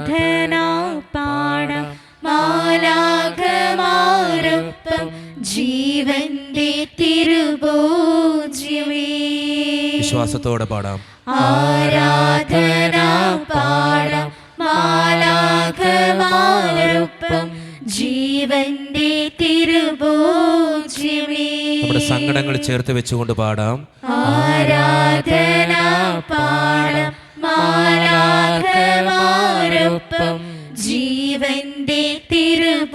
ആരാധന പാടാം മാലാഖമാരൊപ്പം ജീവന്റെ തിരുഭോജ്യമേ. വിശ്വാസത്തോടെ പാടാം. ആരാധന പാടാം മാലാഖമാരൊപ്പം ജീവന്റെ തിരുഭോജ്യമേ. നമ്മുടെ സങ്കടങ്ങൾ ചേർത്ത് വെച്ചുകൊണ്ട് പാടാം. ആരാധന പാടാം മാലാഖമാരൊപ്പം ജീവന്റെ തിരുഭോജ്യമേ.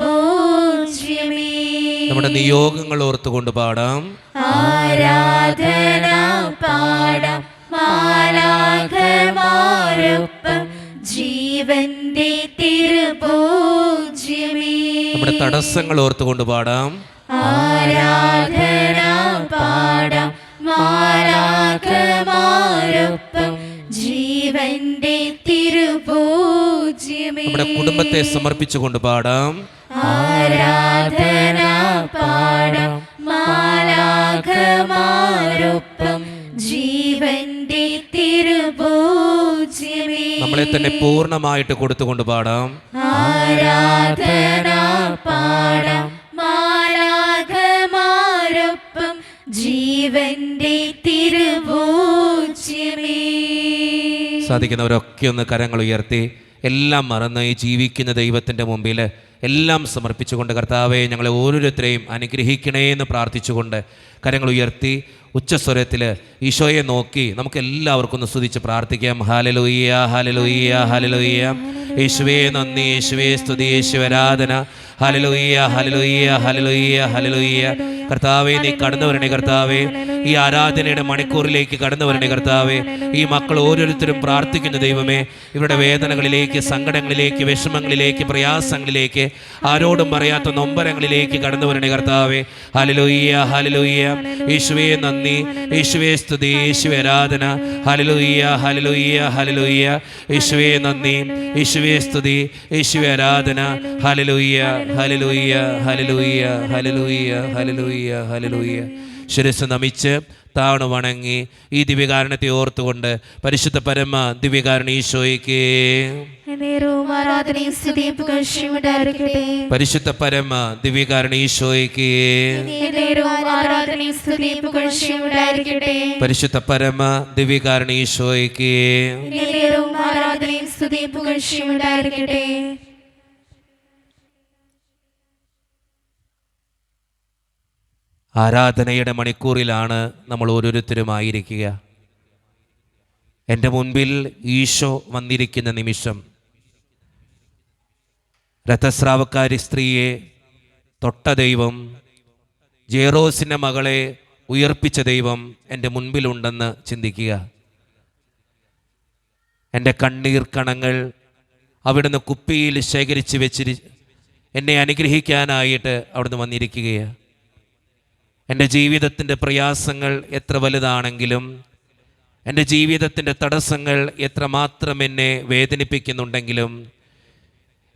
നമ്മുടെ നിയോഗങ്ങൾ ഓർത്തുകൊണ്ട് പാടാം. ആരാധന പാടാം മാലാഖമാരൊപ്പം ജീവന്റെ തിരുഭോജ്യമേ. നമ്മുടെ തടസ്സങ്ങൾ ഓർത്തുകൊണ്ട് പാടാം. ആരാധന പാടാം മാലാഖമാരൊപ്പം ജീവന്റെ തിരുഭോജ്യമേ. നമ്മുടെ കുടുംബത്തെ സമർപ്പിച്ചുകൊണ്ട് പാടാം. ആരാധന പാടാം മാലാഖമാരൊപ്പം ജീവന്റെ തിരുഭോജ്യമേ. നമ്മളെ തന്നെ പൂർണ്ണമായിട്ട് കൊടുത്തുകൊണ്ട് പാടാം. ആരാധന പാടാം മാലാഖമാരൊപ്പം ജീവന്റെ തിരുഭോജ്യമേ. സാധിക്കുന്നവരൊക്കെ ഒന്ന് കരങ്ങൾ ഉയർത്തി എല്ലാം മറന്ന് ഈ ജീവിക്കുന്ന ദൈവത്തിൻ്റെ മുമ്പിൽ എല്ലാം സമർപ്പിച്ചുകൊണ്ട് കർത്താവെ ഞങ്ങളെ ഓരോരുത്തരെയും അനുഗ്രഹിക്കണേ എന്ന് പ്രാർത്ഥിച്ചുകൊണ്ട് കരങ്ങൾ ഉയർത്തി ഉച്ചസ്വരത്തിൽ ഈശോയെ നോക്കി നമുക്ക് എല്ലാവർക്കും ഒന്ന് സ്തുതിച്ച് പ്രാർത്ഥിക്കാം. Hallelujah hallelujah hallelujah. യേശുവേ നന്ദി, യേശുവേ സ്തുതി, യേശുവേ ആരാധന. Hallelujah hallelujah hallelujah hallelujah. കർത്താവേ നീ കടന്നു വരണേ കർത്താവേ, ഈ ആരാധനയുടെ മണിക്കൂറിലേക്ക് കടന്നു വരണേ കർത്താവേ. ഈ മക്കൾ ഓരോരുത്തരും പ്രാർത്ഥിക്കുന്ന ദൈവമേ, ഇവരുടെ വേദനകളിലേക്ക്, സങ്കടങ്ങളിലേക്ക്, വിഷമങ്ങളിലേക്ക്, പ്രയാസങ്ങളിലേക്ക്, ആരോടും പറയാത്ത നൊമ്പരങ്ങളിലേക്ക് കടന്നു വരണേ കർത്താവേ. ഹല്ലേലൂയ ഹല്ലേലൂയ. യേശുവേ നന്ദി, യേശുവേ സ്തുതി, യേശുവേ ആരാധന. Hallelujah hallelujah hallelujah. യേശുവേ നന്ദി, യേശുവേ സ്തുതി, യേശുവേ ആരാധന. Hallelujah hallelujah hallelujah hallelujah hallelujah ഹല്ലേലൂയ. ശിരസ്സ് നമിച്ച് താണു വണങ്ങി ഈ ദിവ്യകാരണത്തെ ഓർത്തുകൊണ്ട് പരിശുദ്ധ പരമ ദിവ്യകാരണ ഈശോയ്ക്ക് പരിശുദ്ധ പരമ ദിവ്യകാരണ ഈശോയ്ക്ക് പരിശുദ്ധ പരമ ദിവ്യകാരണ ഈശോയ്ക്ക് ആരാധനയുടെ മണിക്കൂറിലാണ് നമ്മൾ ഓരോരുത്തരും ആയിരിക്കുക. എൻ്റെ മുൻപിൽ ഈശോ വന്നിരിക്കുന്ന നിമിഷം, രഥസ്രാവക്കാരി സ്ത്രീയെ തൊട്ട ദൈവം, ജേറോസിൻ്റെ മകളെ ഉയർപ്പിച്ച ദൈവം എൻ്റെ മുൻപിലുണ്ടെന്ന് ചിന്തിക്കുക. എൻ്റെ കണ്ണീർ കണങ്ങൾ അവിടുന്ന് കുപ്പിയിൽ ശേഖരിച്ച് വെച്ച് എന്നെ അനുഗ്രഹിക്കാനായിട്ട് അവിടുന്ന് വന്നിരിക്കുകയാണ്. എൻ്റെ ജീവിതത്തിൻ്റെ പ്രയാസങ്ങൾ എത്ര വലുതാണെങ്കിലും, എൻ്റെ ജീവിതത്തിൻ്റെ തടസ്സങ്ങൾ എത്രമാത്രം എന്നെ വേദനിപ്പിക്കുന്നുണ്ടെങ്കിലും,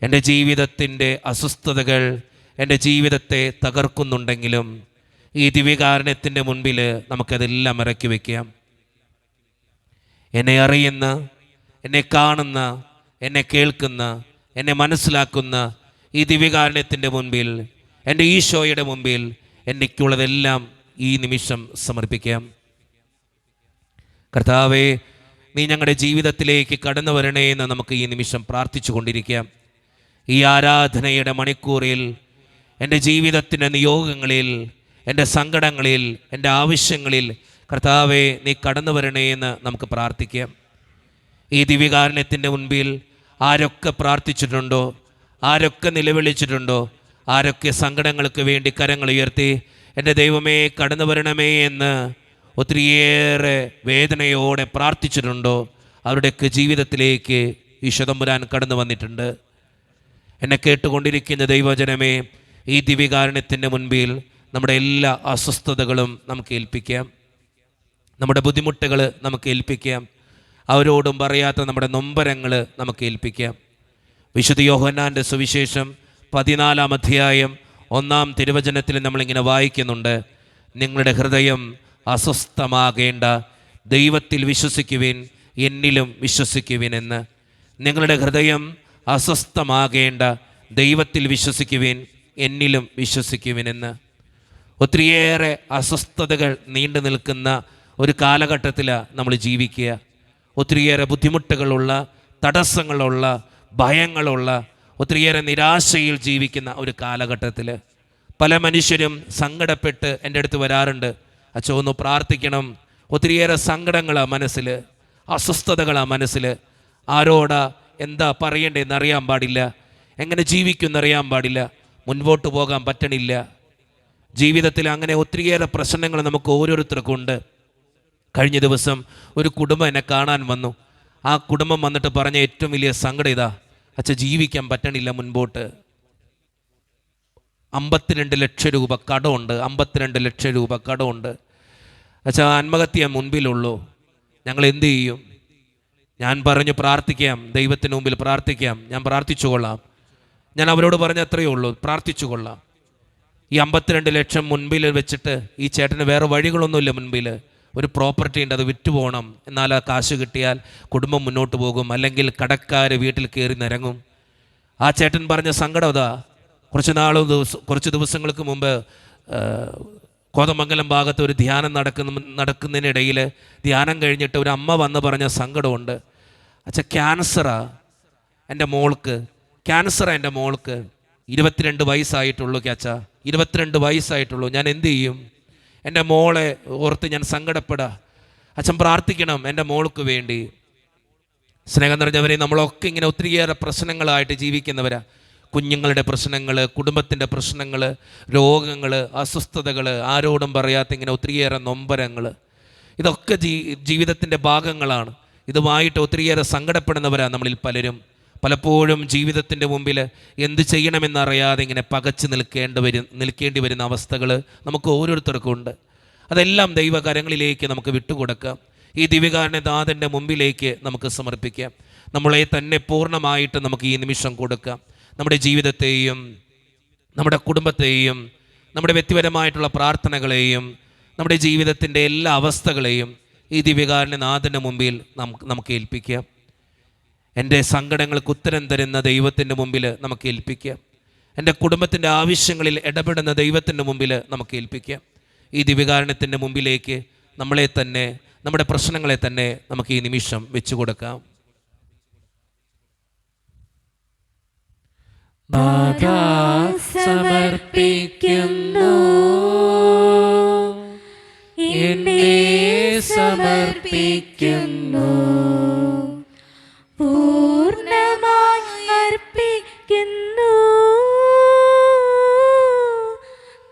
എൻ്റെ ജീവിതത്തിൻ്റെ അസ്വസ്ഥതകൾ എൻ്റെ ജീവിതത്തെ തകർക്കുന്നുണ്ടെങ്കിലും, ഈ ദിവ്യകാരുണ്യത്തിൻ്റെ മുൻപിൽ നമുക്കതെല്ലാം ഇറക്കി വയ്ക്കാം. എന്നെ അറിയുന്ന, എന്നെ കാണുന്ന, എന്നെ കേൾക്കുന്ന, എന്നെ മനസ്സിലാക്കുന്ന ഈ ദിവ്യകാരുണ്യത്തിൻ്റെ മുൻപിൽ, എൻ്റെ ഈശോയുടെ മുമ്പിൽ എനിക്കുള്ളതെല്ലാം ഈ നിമിഷം സമർപ്പിക്കാം. കർത്താവേ, നീ ഞങ്ങളുടെ ജീവിതത്തിലേക്ക് കടന്നു വരണേ എന്ന് നമുക്ക് ഈ നിമിഷം പ്രാർത്ഥിച്ചു കൊണ്ടിരിക്കാം. ഈ ആരാധനയുടെ മണിക്കൂറിൽ എൻ്റെ ജീവിതത്തിൻ്റെ നിയോഗങ്ങളിൽ, എൻ്റെ സങ്കടങ്ങളിൽ, എൻ്റെ ആവശ്യങ്ങളിൽ കർത്താവേ നീ കടന്നു വരണേ എന്ന് നമുക്ക് പ്രാർത്ഥിക്കാം. ഈ ദിവ്യകാരുണ്യത്തിൻ്റെ മുൻപിൽ ആരൊക്കെ പ്രാർത്ഥിച്ചിട്ടുണ്ടോ, ആരൊക്കെ നിലവിളിച്ചിട്ടുണ്ടോ, ആരൊക്കെ സങ്കടങ്ങൾക്ക് വേണ്ടി കരങ്ങൾ ഉയർത്തി എൻ്റെ ദൈവമേ കടന്നു വരണമേ എന്ന് ഒത്തിരിയേറെ വേദനയോടെ പ്രാർത്ഥിച്ചിട്ടുണ്ടോ, അവരുടെയൊക്കെ ജീവിതത്തിലേക്ക് ഈശോ തമ്പുരാൻ കടന്നു വന്നിട്ടുണ്ട്. എന്നെ കേട്ടുകൊണ്ടിരിക്കുന്ന ദൈവജനമേ, ഈ ദിവ്യകാരുണ്യത്തിൻ്റെ മുൻപിൽ നമ്മുടെ എല്ലാ അസ്വസ്ഥതകളും നമുക്ക് ഏൽപ്പിക്കാം, നമ്മുടെ ബുദ്ധിമുട്ടുകൾ നമുക്ക് ഏൽപ്പിക്കാം, അവരോടും പറയാത്ത നമ്മുടെ നൊമ്പരങ്ങൾ നമുക്ക് ഏൽപ്പിക്കാം. വിശുദ്ധ യോഹന്നാൻ്റെ സുവിശേഷം 14-ാം അധ്യായം 1-ാം തിരുവചനത്തിൽ നമ്മളിങ്ങനെ വായിക്കുന്നുണ്ട്: നിങ്ങളുടെ ഹൃദയം അസ്വസ്ഥമാകേണ്ട, ദൈവത്തിൽ വിശ്വസിക്കുവിൻ, എന്നിലും വിശ്വസിക്കുവിൻ എന്ന്. നിങ്ങളുടെ ഹൃദയം അസ്വസ്ഥമാകേണ്ട, ദൈവത്തിൽ വിശ്വസിക്കുവിൻ, എന്നിലും വിശ്വസിക്കുവിൻ എന്ന്. ഒത്തിരിയേറെ അസ്വസ്ഥതകൾ നീണ്ടു നിൽക്കുന്ന ഒരു കാലഘട്ടത്തിലാണ് നമ്മൾ ജീവിക്കുക. ഒത്തിരിയേറെ ബുദ്ധിമുട്ടുകളുള്ള, തടസ്സങ്ങളുള്ള, ഭയങ്ങളുള്ള, ഒത്തിരിയേറെ നിരാശയിൽ ജീവിക്കുന്ന ഒരു കാലഘട്ടത്തിൽ പല മനുഷ്യരും സങ്കടപ്പെട്ട് എൻ്റെ അടുത്ത് വരാറുണ്ട്. അച്ഛാ ഒന്ന് പ്രാർത്ഥിക്കണം. ഒത്തിരിയേറെ സങ്കടങ്ങളാണ് മനസ്സിൽ, അസ്വസ്ഥതകളാണ് മനസ്സിൽ. ആരോടാ എന്താ പറയേണ്ടതെന്ന് അറിയാൻ പാടില്ല, എങ്ങനെ ജീവിക്കുമെന്നറിയാൻ പാടില്ല, മുൻപോട്ട് പോകാൻ പറ്റണില്ല. ജീവിതത്തിൽ അങ്ങനെ ഒത്തിരിയേറെ പ്രശ്നങ്ങൾ നമുക്ക് ഓരോരുത്തർക്കും ഉണ്ട്. കഴിഞ്ഞ ദിവസം ഒരു കുടുംബം എന്നെ കാണാൻ വന്നു. ആ കുടുംബം വന്നിട്ട് പറഞ്ഞ ഏറ്റവും വലിയ സങ്കടം ഇതാ, അച്ഛാ ജീവിക്കാൻ പറ്റണില്ല മുൻപോട്ട്. 52 ലക്ഷം രൂപ കടമുണ്ട്, 52 ലക്ഷം രൂപ കടമുണ്ട്. അച്ഛാ ആത്മഹത്യ മുൻപിലുള്ളൂ, ഞങ്ങൾ എന്ത് ചെയ്യും? ഞാൻ പറഞ്ഞു പ്രാർത്ഥിക്കാം, ദൈവത്തിന് മുമ്പിൽ പ്രാർത്ഥിക്കാം, ഞാൻ പ്രാർത്ഥിച്ചു കൊള്ളാം. ഞാൻ അവരോട് പറഞ്ഞ അത്രയേ ഉള്ളൂ, പ്രാർത്ഥിച്ചു കൊള്ളാം. ഈ 52 ലക്ഷം മുൻപിൽ വെച്ചിട്ട് ഈ ചേട്ടന് വേറെ വഴികളൊന്നുമില്ല. മുൻപിൽ ഒരു പ്രോപ്പർട്ടി ഉണ്ട്, അത് വിറ്റ് പോകണം. എന്നാൽ ആ കാശ് കിട്ടിയാൽ കുടുംബം മുന്നോട്ട് പോകും, അല്ലെങ്കിൽ കടക്കാർ വീട്ടിൽ കയറി നിരങ്ങും. ആ ചേട്ടൻ പറഞ്ഞ സങ്കടം അതാ. കുറച്ച് ദിവസങ്ങൾക്ക് മുമ്പ് കോതമംഗലം ഭാഗത്ത് ഒരു ധ്യാനം നടക്കുന്നതിനിടയിൽ ധ്യാനം കഴിഞ്ഞിട്ട് ഒരു അമ്മ വന്ന് പറഞ്ഞ സങ്കടമുണ്ട്. അച്ഛാ ക്യാൻസറാ എൻ്റെ മോൾക്ക്, 22 വയസ്സായിട്ടുള്ളൂ അച്ഛാ, 22 വയസ്സായിട്ടുള്ളൂ. ഞാൻ എന്ത് ചെയ്യും? എൻ്റെ മോളെ ഓർത്ത് ഞാൻ സങ്കടപ്പെടാം. അച്ഛൻ പ്രാർത്ഥിക്കണം എൻ്റെ മോൾക്ക് വേണ്ടി. സ്നേഹം നിറഞ്ഞവരെ, നമ്മളൊക്കെ ഇങ്ങനെ ഒത്തിരിയേറെ പ്രശ്നങ്ങളായിട്ട് ജീവിക്കുന്നവരാ. കുഞ്ഞുങ്ങളുടെ പ്രശ്നങ്ങൾ, കുടുംബത്തിൻ്റെ പ്രശ്നങ്ങൾ, രോഗങ്ങൾ, അസ്വസ്ഥതകൾ, ആരോടും പറയാത്ത ഇങ്ങനെ ഒത്തിരിയേറെ നൊമ്പരങ്ങൾ, ഇതൊക്കെ ജീവിതത്തിൻ്റെ ഭാഗങ്ങളാണ്. ഇതുമായിട്ട് ഒത്തിരിയേറെ സങ്കടപ്പെടുന്നവരാണ് നമ്മളിൽ പലരും. പലപ്പോഴും ജീവിതത്തിൻ്റെ മുമ്പിൽ എന്ത് ചെയ്യണമെന്നറിയാതെ ഇങ്ങനെ പകച്ച് നിൽക്കേണ്ടി വരുന്ന അവസ്ഥകൾ നമുക്ക് ഓരോരുത്തർക്കും ഉണ്ട്. അതെല്ലാം ദൈവകരങ്ങളിലേക്ക് നമുക്ക് വിട്ടുകൊടുക്കാം. ഈ ദിവ്യകാരുണ്യനാഥൻ്റെ മുമ്പിലേക്ക് നമുക്ക് സമർപ്പിക്കാം. നമ്മളെ തന്നെ പൂർണ്ണമായിട്ട് നമുക്ക് ഈ നിമിഷം കൊടുക്കാം. നമ്മുടെ ജീവിതത്തെയും നമ്മുടെ കുടുംബത്തെയും നമ്മുടെ വ്യക്തിപരമായിട്ടുള്ള പ്രാർത്ഥനകളെയും നമ്മുടെ ജീവിതത്തിൻ്റെ എല്ലാ അവസ്ഥകളെയും ഈ ദിവ്യകാരുണ്യനാഥൻ്റെ മുമ്പിൽ നമുക്ക് ഏൽപ്പിക്കാം. എൻ്റെ സങ്കടങ്ങൾക്ക് ഉത്തരം തരുന്ന ദൈവത്തിൻ്റെ മുമ്പിൽ നമുക്ക് ഏൽപ്പിക്കാം. എൻ്റെ കുടുംബത്തിൻ്റെ ആവശ്യങ്ങളിൽ ഇടപെടുന്ന ദൈവത്തിൻ്റെ മുമ്പിൽ നമുക്ക് ഏൽപ്പിക്കാം. ഈ ദിവ്യകാരുണ്യത്തിൻ്റെ മുമ്പിലേക്ക് നമ്മളെ തന്നെ, നമ്മുടെ പ്രശ്നങ്ങളെ തന്നെ നമുക്ക് ഈ നിമിഷം വെച്ചു കൊടുക്കാം. നാഥാ സമർപ്പിക്കുന്നു, എന്നെ സമർപ്പിക്കുന്നു, പൂർണ്ണമായി അർപ്പിക്കുന്നു,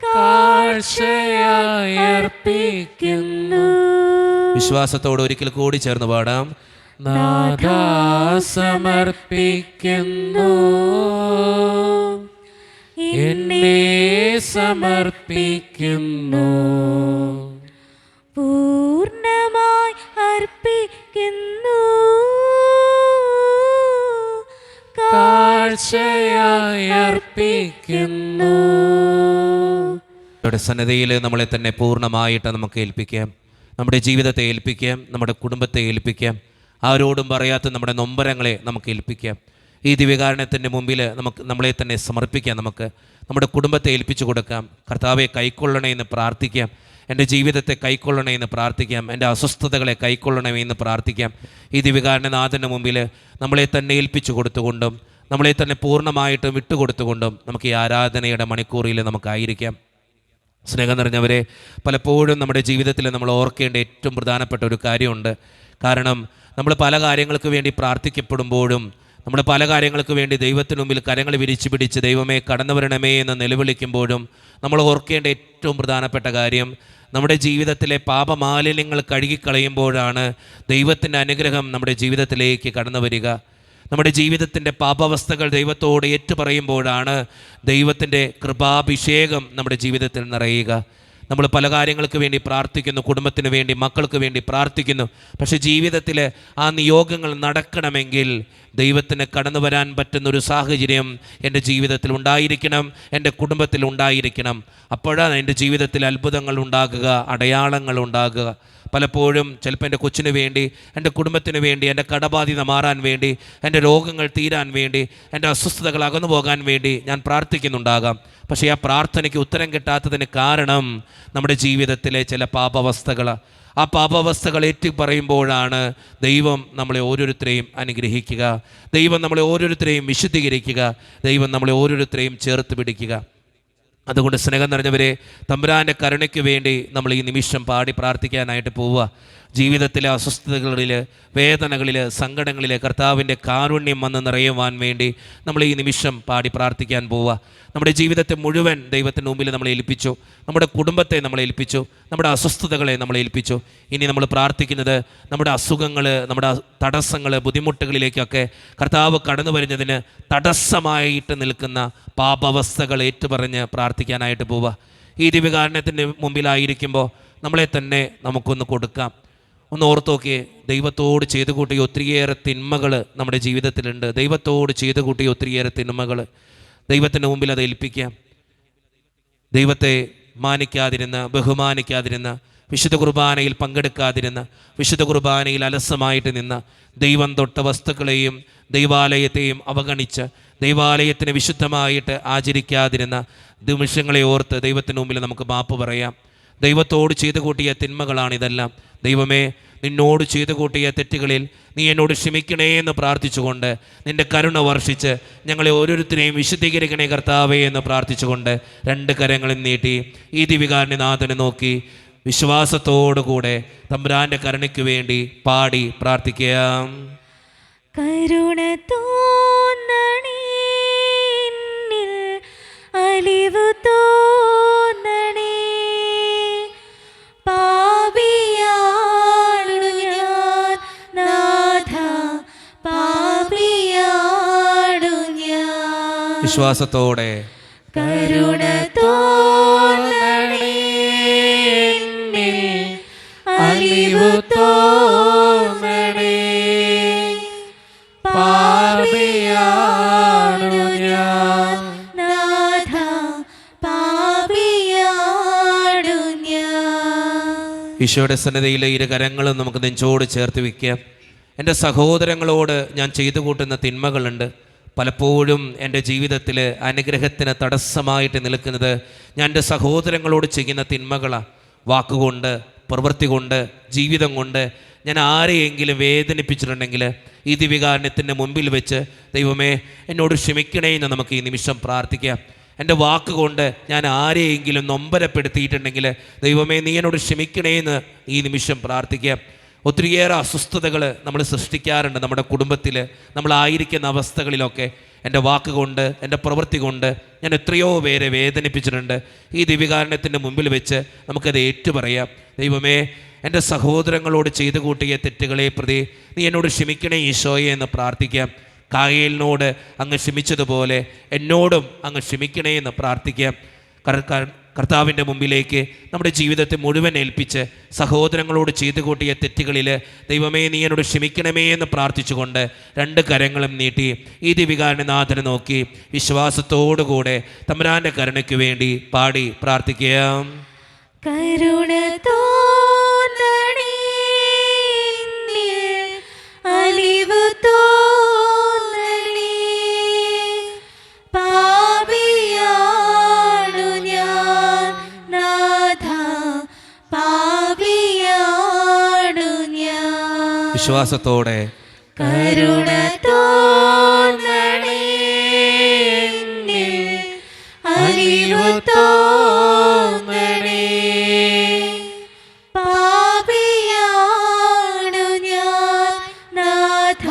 കാഴ്ചയായി അർപ്പിക്കുന്നു. വിശ്വാസത്തോടെ ഒരിക്കൽ കൂടി ചേർന്ന് പാടാം. നാഥാ സമർപ്പിക്കുന്നു, എന്നെ സമർപ്പിക്കുന്നു, പൂർണ്ണമായി അർപ്പിക്കുന്നു, കാഴ്ചയായി അർപ്പിക്കുന്നു. സന്നദ്ധയിൽ നമ്മളെ തന്നെ പൂർണ്ണമായിട്ട് നമുക്ക് ഏൽപ്പിക്കാം. നമ്മുടെ ജീവിതത്തെ ഏൽപ്പിക്കാം, നമ്മുടെ കുടുംബത്തെ ഏൽപ്പിക്കാം, ആരോടും പറയാത്ത നമ്മുടെ നൊമ്പരങ്ങളെ നമുക്ക് ഏൽപ്പിക്കാം. ഈ ദിവ്യകാരുണ്യത്തിൻ്റെ മുമ്പിൽ നമ്മളെ തന്നെ സമർപ്പിക്കാം. നമുക്ക് നമ്മുടെ കുടുംബത്തെ ഏൽപ്പിച്ചു കൊടുക്കാം. കർത്താവെ കൈക്കൊള്ളണേ എന്ന് പ്രാർത്ഥിക്കാം. എൻ്റെ ജീവിതത്തെ കൈക്കൊള്ളണേ എന്ന് പ്രാർത്ഥിക്കാം. എൻ്റെ അസ്വസ്ഥതകളെ കൈക്കൊള്ളണേ എന്ന് പ്രാർത്ഥിക്കാം. ഈ ദിവ്യകാരുണ്യനാഥൻ്റെ മുമ്പിൽ നമ്മളെ തന്നെ ഏൽപ്പിച്ചു കൊടുത്തുകൊണ്ടും നമ്മളെ തന്നെ പൂർണ്ണമായിട്ട് വിട്ടുകൊടുത്തുകൊണ്ടും നമുക്ക് ഈ ആരാധനയുടെ മണിക്കൂറിൽ നമുക്കായിരിക്കാം. സ്നേഹം നിറഞ്ഞവരെ, പലപ്പോഴും നമ്മുടെ ജീവിതത്തിൽ നമ്മൾ ഓർക്കേണ്ട ഏറ്റവും പ്രധാനപ്പെട്ട ഒരു കാര്യമുണ്ട്. കാരണം നമ്മൾ പല കാര്യങ്ങൾക്ക് വേണ്ടി പ്രാർത്ഥിക്കപ്പെടുമ്പോഴും നമ്മൾ പല കാര്യങ്ങൾക്ക് വേണ്ടി ദൈവത്തിന് മുമ്പിൽ കരങ്ങൾ വിരിച്ചു പിടിച്ച് ദൈവമേ കടന്നു വരണമേ എന്ന് നിലവിളിക്കുമ്പോഴും നമ്മൾ ഓർക്കേണ്ട ഏറ്റവും പ്രധാനപ്പെട്ട കാര്യം, നമ്മുടെ ജീവിതത്തിലെ പാപമാലിന്യങ്ങൾ കഴുകിക്കളയുമ്പോഴാണ് ദൈവത്തിൻ്റെ അനുഗ്രഹം നമ്മുടെ ജീവിതത്തിലേക്ക് കടന്നു വരിക. നമ്മുടെ ജീവിതത്തിൻ്റെ പാപാവസ്ഥകൾ ദൈവത്തോട് ഏറ്റുപറയുമ്പോഴാണ് ദൈവത്തിൻ്റെ കൃപാഭിഷേകം നമ്മുടെ ജീവിതത്തിൽ നിറയുക. നമ്മൾ പല കാര്യങ്ങൾക്ക് വേണ്ടി പ്രാർത്ഥിക്കുന്നു, കുടുംബത്തിന് വേണ്ടി, മക്കൾക്ക് വേണ്ടി പ്രാർത്ഥിക്കുന്നു. പക്ഷേ ജീവിതത്തിൽ ആ നിയോഗങ്ങൾ നടക്കണമെങ്കിൽ ദൈവത്തിന് കടന്നു വരാൻ പറ്റുന്നൊരു സാഹചര്യം എൻ്റെ ജീവിതത്തിൽ ഉണ്ടായിരിക്കണം, എൻ്റെ കുടുംബത്തിൽ ഉണ്ടായിരിക്കണം. അപ്പോഴാണ് എൻ്റെ ജീവിതത്തിൽ അത്ഭുതങ്ങൾ ഉണ്ടാകുക, അടയാളങ്ങൾ ഉണ്ടാകുക. പലപ്പോഴും ചിലപ്പോൾ എൻ്റെ കൊച്ചിന് വേണ്ടി, എൻ്റെ കുടുംബത്തിന് വേണ്ടി, എൻ്റെ കടബാധ്യത മാറാൻ വേണ്ടി, എൻ്റെ രോഗങ്ങൾ തീരാൻ വേണ്ടി, എൻ്റെ അസ്വസ്ഥതകൾ അകന്നു പോകാൻ വേണ്ടി ഞാൻ പ്രാർത്ഥിക്കുന്നുണ്ടാകാം. പക്ഷേ ആ പ്രാർത്ഥനയ്ക്ക് ഉത്തരം കിട്ടാത്തതിന് കാരണം നമ്മുടെ ജീവിതത്തിലെ ചില പാപാവസ്ഥകൾ. ആ പാപാവസ്ഥകൾ ഏറ്റു പറയുമ്പോഴാണ് ദൈവം നമ്മളെ ഓരോരുത്തരെയും അനുഗ്രഹിക്കുക, ദൈവം നമ്മളെ ഓരോരുത്തരെയും വിശുദ്ധീകരിക്കുക, ദൈവം നമ്മളെ ഓരോരുത്തരെയും ചേർത്ത് പിടിക്കുക. അതുകൊണ്ട് സ്നേഹം നിറഞ്ഞവരെ, തമ്പുരാൻ്റെ കരുണയ്ക്ക് വേണ്ടി നമ്മൾ ഈ നിമിഷം പാടി പ്രാർത്ഥിക്കാനായിട്ട് പോവുക. ജീവിതത്തിലെ അസ്വസ്ഥതകളിൽ, വേദനകളിൽ, സങ്കടങ്ങളിൽ കർത്താവിൻ്റെ കാരുണ്യം വന്ന് നിറയുവാൻ വേണ്ടി നമ്മൾ ഈ നിമിഷം പാടി പ്രാർത്ഥിക്കാൻ പോവുക. നമ്മുടെ ജീവിതത്തെ മുഴുവൻ ദൈവത്തിൻ്റെ മുമ്പിൽ നമ്മളെ ഏൽപ്പിച്ചു, നമ്മുടെ കുടുംബത്തെ നമ്മളെ ഏൽപ്പിച്ചു, നമ്മുടെ അസ്വസ്ഥതകളെ നമ്മളെ ഏൽപ്പിച്ചു. ഇനി നമ്മൾ പ്രാർത്ഥിക്കുന്നത് നമ്മുടെ അസുഖങ്ങൾ, നമ്മുടെ തടസ്സങ്ങൾ, ബുദ്ധിമുട്ടുകളിലേക്കൊക്കെ കർത്താവ് കടന്നു വരുന്നതിന് തടസ്സമായിട്ട് നിൽക്കുന്ന പാപാവസ്ഥകൾ ഏറ്റുപറഞ്ഞ് പ്രാർത്ഥിക്കാനായിട്ട് പോവുക. ഈ ദിവ്യകാരുണ്യത്തിൻ്റെ മുമ്പിലായിരിക്കുമ്പോൾ നമ്മളെ തന്നെ നമുക്കൊന്ന് കൊടുക്കാം. ഒന്ന് ഓർത്ത് നോക്കിയേ, ദൈവത്തോട് ചെയ്തു കൂട്ടിയ ഒത്തിരിയേറെ തിന്മകൾ നമ്മുടെ ജീവിതത്തിലുണ്ട്. ദൈവത്തോട് ചെയ്തു കൂട്ടിയ ഒത്തിരിയേറെ തിന്മകൾ ദൈവത്തിൻ്റെ മുമ്പിൽ അത് ഏൽപ്പിക്കാം. ദൈവത്തെ മാനിക്കാതിരുന്ന, ബഹുമാനിക്കാതിരുന്ന, വിശുദ്ധ കുർബാനയിൽ പങ്കെടുക്കാതിരുന്ന, വിശുദ്ധ കുർബാനയിൽ അലസമായിട്ട് നിന്ന, ദൈവം തൊട്ട വസ്തുക്കളെയും ദൈവാലയത്തെയും അവഗണിച്ച് ദൈവാലയത്തിന് വിശുദ്ധമായിട്ട് ആചരിക്കാതിരുന്ന നിമിഷങ്ങളെ ഓർത്ത് ദൈവത്തിന് മുമ്പിൽ നമുക്ക് മാപ്പ് പറയാം. ദൈവത്തോട് ചെയ്തു കൂട്ടിയ തിന്മകളാണിതെല്ലാം. ദൈവമേ, നിന്നോട് ചെയ്തു കൂട്ടിയ തെറ്റുകളിൽ നീ എന്നോട് ക്ഷമിക്കണേ എന്ന് പ്രാർത്ഥിച്ചുകൊണ്ട്, നിൻ്റെ കരുണ വർഷിച്ച് ഞങ്ങളെ ഓരോരുത്തരെയും വിശുദ്ധീകരിക്കണേ കർത്താവേ എന്ന് പ്രാർത്ഥിച്ചുകൊണ്ട് 2 കരങ്ങളും നീട്ടി ഈ ദിവ്യകാരുണ്യനാഥനെ നോക്കി വിശ്വാസത്തോടുകൂടെ തമ്പുരാൻ്റെ കരുണയ്ക്ക് വേണ്ടി പാടി പ്രാർത്ഥിക്കാം. കരുണ തോന്നണേ, എന്നിൽ അലിവു തോന്നണേ, പാപിയാണു ഞാൻ നാഥ, പാപിയാണു ഞാൻ. വിശ്വാസത്തോടെ കരുണ തോന്നണേ, എന്നിൽ അലിവു തോന്നണേ, പാപിയാണു ഞാൻ നാഥ, പാപിയാണു ഞാൻ. ഈശോയുടെ സന്നിധിയിലെ 2 കരങ്ങളും നമുക്ക് നെഞ്ചോട് ചേർത്ത് വയ്ക്കാം. എൻ്റെ സഹോദരങ്ങളോട് ഞാൻ ചെയ്തു കൂട്ടുന്ന തിന്മകളുണ്ട്. പലപ്പോഴും എൻ്റെ ജീവിതത്തിൽ അനുഗ്രഹത്തിന് തടസ്സമായിട്ട് നിൽക്കുന്നത് ഞാൻ എൻ്റെ സഹോദരങ്ങളോട് ചെയ്യുന്ന തിന്മകളാണ്. വാക്കുകൊണ്ട്, പ്രവൃത്തി കൊണ്ട്, ജീവിതം കൊണ്ട് ഞാൻ ആരെയെങ്കിലും വേദനിപ്പിച്ചിട്ടുണ്ടെങ്കിൽ ഈ ദിവ്യകാരുണ്യത്തിൻ്റെ മുമ്പിൽ വെച്ച് ദൈവമേ എന്നോട് ക്ഷമിക്കണേ എന്ന് നമുക്ക് ഈ നിമിഷം പ്രാർത്ഥിക്കാം. എൻ്റെ വാക്കുകൊണ്ട് ഞാൻ ആരെയെങ്കിലും നൊമ്പരപ്പെടുത്തിയിട്ടുണ്ടെങ്കിൽ ദൈവമേ നീ എന്നോട് ക്ഷമിക്കണേ എന്ന് ഈ നിമിഷം പ്രാർത്ഥിക്കാം. ഒത്തിരിയേറെ അസ്വസ്ഥതകൾ നമ്മൾ സൃഷ്ടിക്കാറുണ്ട് നമ്മുടെ കുടുംബത്തിൽ, നമ്മളായിരിക്കുന്ന അവസ്ഥകളിലൊക്കെ. എൻ്റെ വാക്കുകൊണ്ട്, എൻ്റെ പ്രവൃത്തി കൊണ്ട് ഞാൻ എത്രയോ പേരെ വേദനിപ്പിച്ചിട്ടുണ്ട്. ഈ ദിവ്യകാരുണ്യത്തിൻ്റെ മുമ്പിൽ വെച്ച് നമുക്കത് ഏറ്റുപറയാം. ദൈവമേ, എൻ്റെ സഹോദരങ്ങളോട് ചെയ്തു കൂട്ടിയ തെറ്റുകളെ പ്രതി നീ എന്നോട് ക്ഷമിക്കണേ ഈശോയെ എന്ന് പ്രാർത്ഥിക്കാം. കായേലിനോട് അങ്ങ് ക്ഷമിച്ചതുപോലെ എന്നോടും അങ്ങ് ക്ഷമിക്കണേ എന്ന് പ്രാർത്ഥിക്കാം. കർത്താവിൻ്റെ മുമ്പിലേക്ക് നമ്മുടെ ജീവിതത്തെ മുഴുവൻ ഏൽപ്പിച്ച് സഹോദരങ്ങളോട് ചെയ്തു കൂട്ടിയ തെറ്റുകളിൽ ദൈവമേ നീ എന്നോട് ക്ഷമിക്കണമേ എന്ന് പ്രാർത്ഥിച്ചുകൊണ്ട് 2 കരങ്ങളും നീട്ടി ഈ ദിവ്യകാരുണ്യനാഥനെ നോക്കി വിശ്വാസത്തോടുകൂടെ തമ്പുരാൻ്റെ കരുണയ്ക്ക് വേണ്ടി പാടി പ്രാർത്ഥിക്കാം. കരുണ തോന്നണേ, എന്നിൽ അലിവു തോന്നണേ, പാപിയാണു ഞാൻ നാഥ, പാപിയാണു ഞാൻ. വിശ്വാസത്തോടെ കരുണ തോന്നണേ, എന്നിൽ അലിവു തോന്നണേ, പാപിയാണു ഞാൻ നാഥ,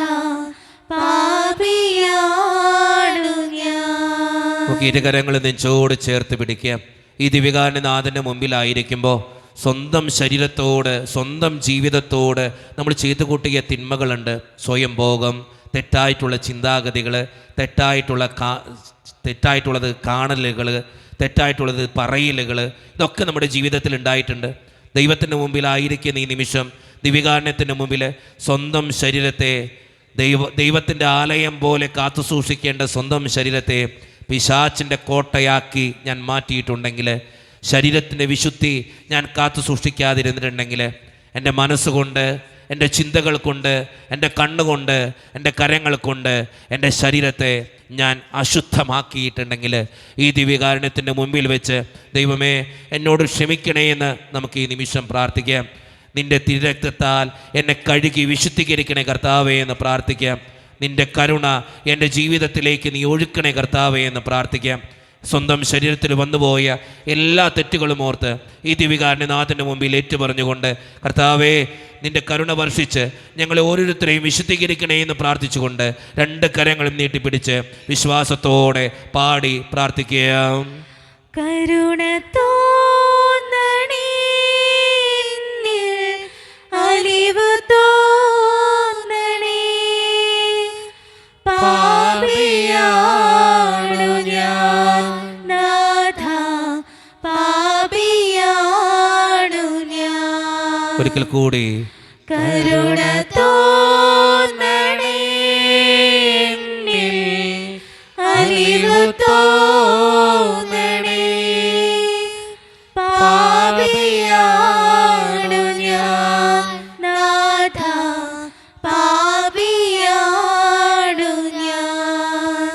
പാപിയാണു ഞാൻ. നമുക്ക് 2 കരങ്ങൾ നെഞ്ചോട് ചേർത്ത് പിടിക്കാം. ഈ ദിവ്യകാരുണ്യനാഥൻ്റെ മുമ്പിലായിരിക്കുമ്പോൾ സ്വന്തം ശരീരത്തോട്, സ്വന്തം ജീവിതത്തോട് നമ്മൾ ചെയ്തു കൂട്ടിയ തിന്മകളുണ്ട്. സ്വയം ഭോഗം, തെറ്റായിട്ടുള്ള ചിന്താഗതികൾ, തെറ്റായിട്ടുള്ളത് കാണലുകൾ, തെറ്റായിട്ടുള്ളത് പറയലുകൾ, ഇതൊക്കെ നമ്മുടെ ജീവിതത്തിൽ ഉണ്ടായിട്ടുണ്ട്. ദൈവത്തിൻ്റെ മുമ്പിലായിരിക്കുന്ന ഈ നിമിഷം ദിവ്യകാരുണ്യത്തിൻ്റെ മുമ്പിൽ സ്വന്തം ശരീരത്തെ ദൈവത്തിൻ്റെ ആലയം പോലെ കാത്തു സൂക്ഷിക്കേണ്ട സ്വന്തം ശരീരത്തെ പിശാചിൻ്റെ കോട്ടയാക്കി ഞാൻ മാറ്റിയിട്ടുണ്ടെങ്കിൽ, ശരീരത്തിൻ്റെ വിശുദ്ധി ഞാൻ കാത്തു സൂക്ഷിക്കാതിരുന്നിട്ടുണ്ടെങ്കിൽ, എൻ്റെ മനസ്സുകൊണ്ട്, എൻ്റെ ചിന്തകൾ കൊണ്ട്, എൻ്റെ കണ്ണുകൊണ്ട്, എൻ്റെ കരങ്ങൾ കൊണ്ട് എൻ്റെ ശരീരത്തെ ഞാൻ അശുദ്ധമാക്കിയിട്ടുണ്ടെങ്കിൽ ഈ ദിവ്യകാരുണ്യത്തിൻ്റെ മുമ്പിൽ വെച്ച് ദൈവമേ എന്നോട് ക്ഷമിക്കണേ എന്ന് നമുക്ക് ഈ നിമിഷം പ്രാർത്ഥിക്കാം. നിൻ്റെ തിരുരക്തത്താൽ എന്നെ കഴുകി വിശുദ്ധീകരിക്കണേ കർത്താവേ എന്ന് പ്രാർത്ഥിക്കാം. നിൻ്റെ കരുണ എൻ്റെ ജീവിതത്തിലേക്ക് നീ ഒഴുക്കണേ കർത്താവേ എന്ന് പ്രാർത്ഥിക്കാം. സ്വന്തം ശരീരത്തിൽ വന്നുപോയ എല്ലാ തെറ്റുകളും ഓർത്ത് ഈ ദിവ്യകാരുണ്യനാഥൻ്റെ മുമ്പിൽ ഏറ്റുപറഞ്ഞുകൊണ്ട് കർത്താവേ നിൻ്റെ കരുണ വർഷിച്ച് ഞങ്ങളെ ഓരോരുത്തരെയും വിശുദ്ധീകരിക്കണേ എന്ന് പ്രാർത്ഥിച്ചുകൊണ്ട് രണ്ട് കരങ്ങളും നീട്ടിപ്പിടിച്ച് വിശ്വാസത്തോടെ പാടി പ്രാർത്ഥിക്കാം. കരുണ തോന്നണേ, അലിവ് തോന്നണേ, പാപിയാണു ഞാൻ നാഥ, പാപിയാണു ഞാൻ. ഒരിക്കൽ കൂടി കരുണ തോന്നണേ, അലിവ് തോന്നണേ, പാപിയാണു ഞാൻ നാഥ, പാപിയാണു ഞാൻ.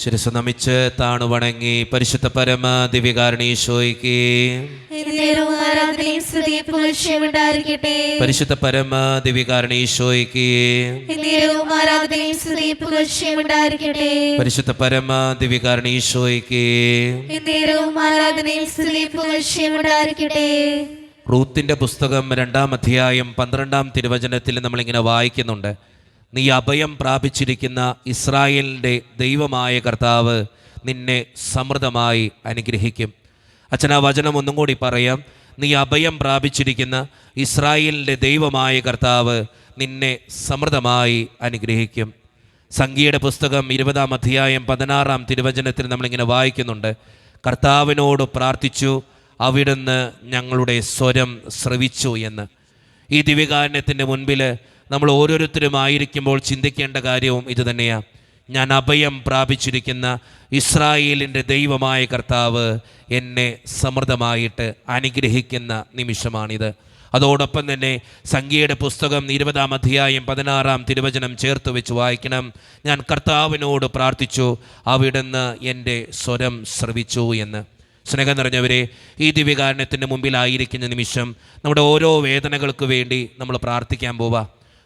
ശിരസ്സ് നമിച്ച് താണു വണങ്ങി പരിശുദ്ധ പരമ ദിവ്യകാരുണ്യേശോയ്ക്ക് പരിശുദ്ധ പരമ ദിവ്യകാരുണ്യേശോയ്ക്ക് പരിശുദ്ധ പരമ ദിവ്യകാരുണ്യേശോയ്ക്ക് റൂത്തിന്റെ പുസ്തകം 2-ാം അധ്യായം 12-ാം തിരുവചനത്തിൽ നമ്മളിങ്ങനെ വായിക്കുന്നുണ്ട്. നീ അഭയം പ്രാപിച്ചിരിക്കുന്ന ഇസ്രായേലിൻ്റെ ദൈവമായ കർത്താവ് നിന്നെ സമൃദ്ധമായി അനുഗ്രഹിക്കും. അച്ഛൻ ആ വചനം ഒന്നും കൂടി പറയാം. നീ അഭയം പ്രാപിച്ചിരിക്കുന്ന ഇസ്രായേലിൻ്റെ ദൈവമായ കർത്താവ് നിന്നെ സമൃദ്ധമായി അനുഗ്രഹിക്കും. സംഖ്യയുടെ പുസ്തകം 20-ാം അധ്യായം 16-ാം തിരുവചനത്തിൽ നമ്മളിങ്ങനെ വായിക്കുന്നുണ്ട്. കർത്താവിനോട് പ്രാർത്ഥിച്ചു, അവിടുന്ന് ഞങ്ങളുടെ സ്വരം ശ്രവിച്ചു എന്ന്. ഈ ദിവ്യകാരുണ്യത്തിൻ്റെ മുൻപിൽ നമ്മൾ ഓരോരുത്തരുമായിരിക്കുമ്പോൾ ചിന്തിക്കേണ്ട കാര്യവും ഇതുതന്നെയാണ്. ഞാൻ അഭയം പ്രാപിച്ചിരിക്കുന്ന ഇസ്രായേലിൻ്റെ ദൈവമായ കർത്താവ് എന്നെ സമൃദ്ധമായിട്ട് അനുഗ്രഹിക്കുന്ന നിമിഷമാണിത്. അതോടൊപ്പം തന്നെ സംഖ്യയുടെ പുസ്തകം 20-ാം അധ്യായം 16-ാം തിരുവചനം ചേർത്ത് വെച്ച് വായിക്കണം. ഞാൻ കർത്താവിനോട് പ്രാർത്ഥിച്ചു, അവിടുന്ന് എൻ്റെ സ്വരം ശ്രവിച്ചു എന്ന്. സ്നേഹം നിറഞ്ഞവരെ, ഈ ദിവ്യകാരുണ്യത്തിൻ്റെ മുമ്പിലായിരിക്കുന്ന നിമിഷം നമ്മുടെ ഓരോ വേദനകൾക്ക് വേണ്ടി നമ്മൾ പ്രാർത്ഥിക്കാൻ പോവാ.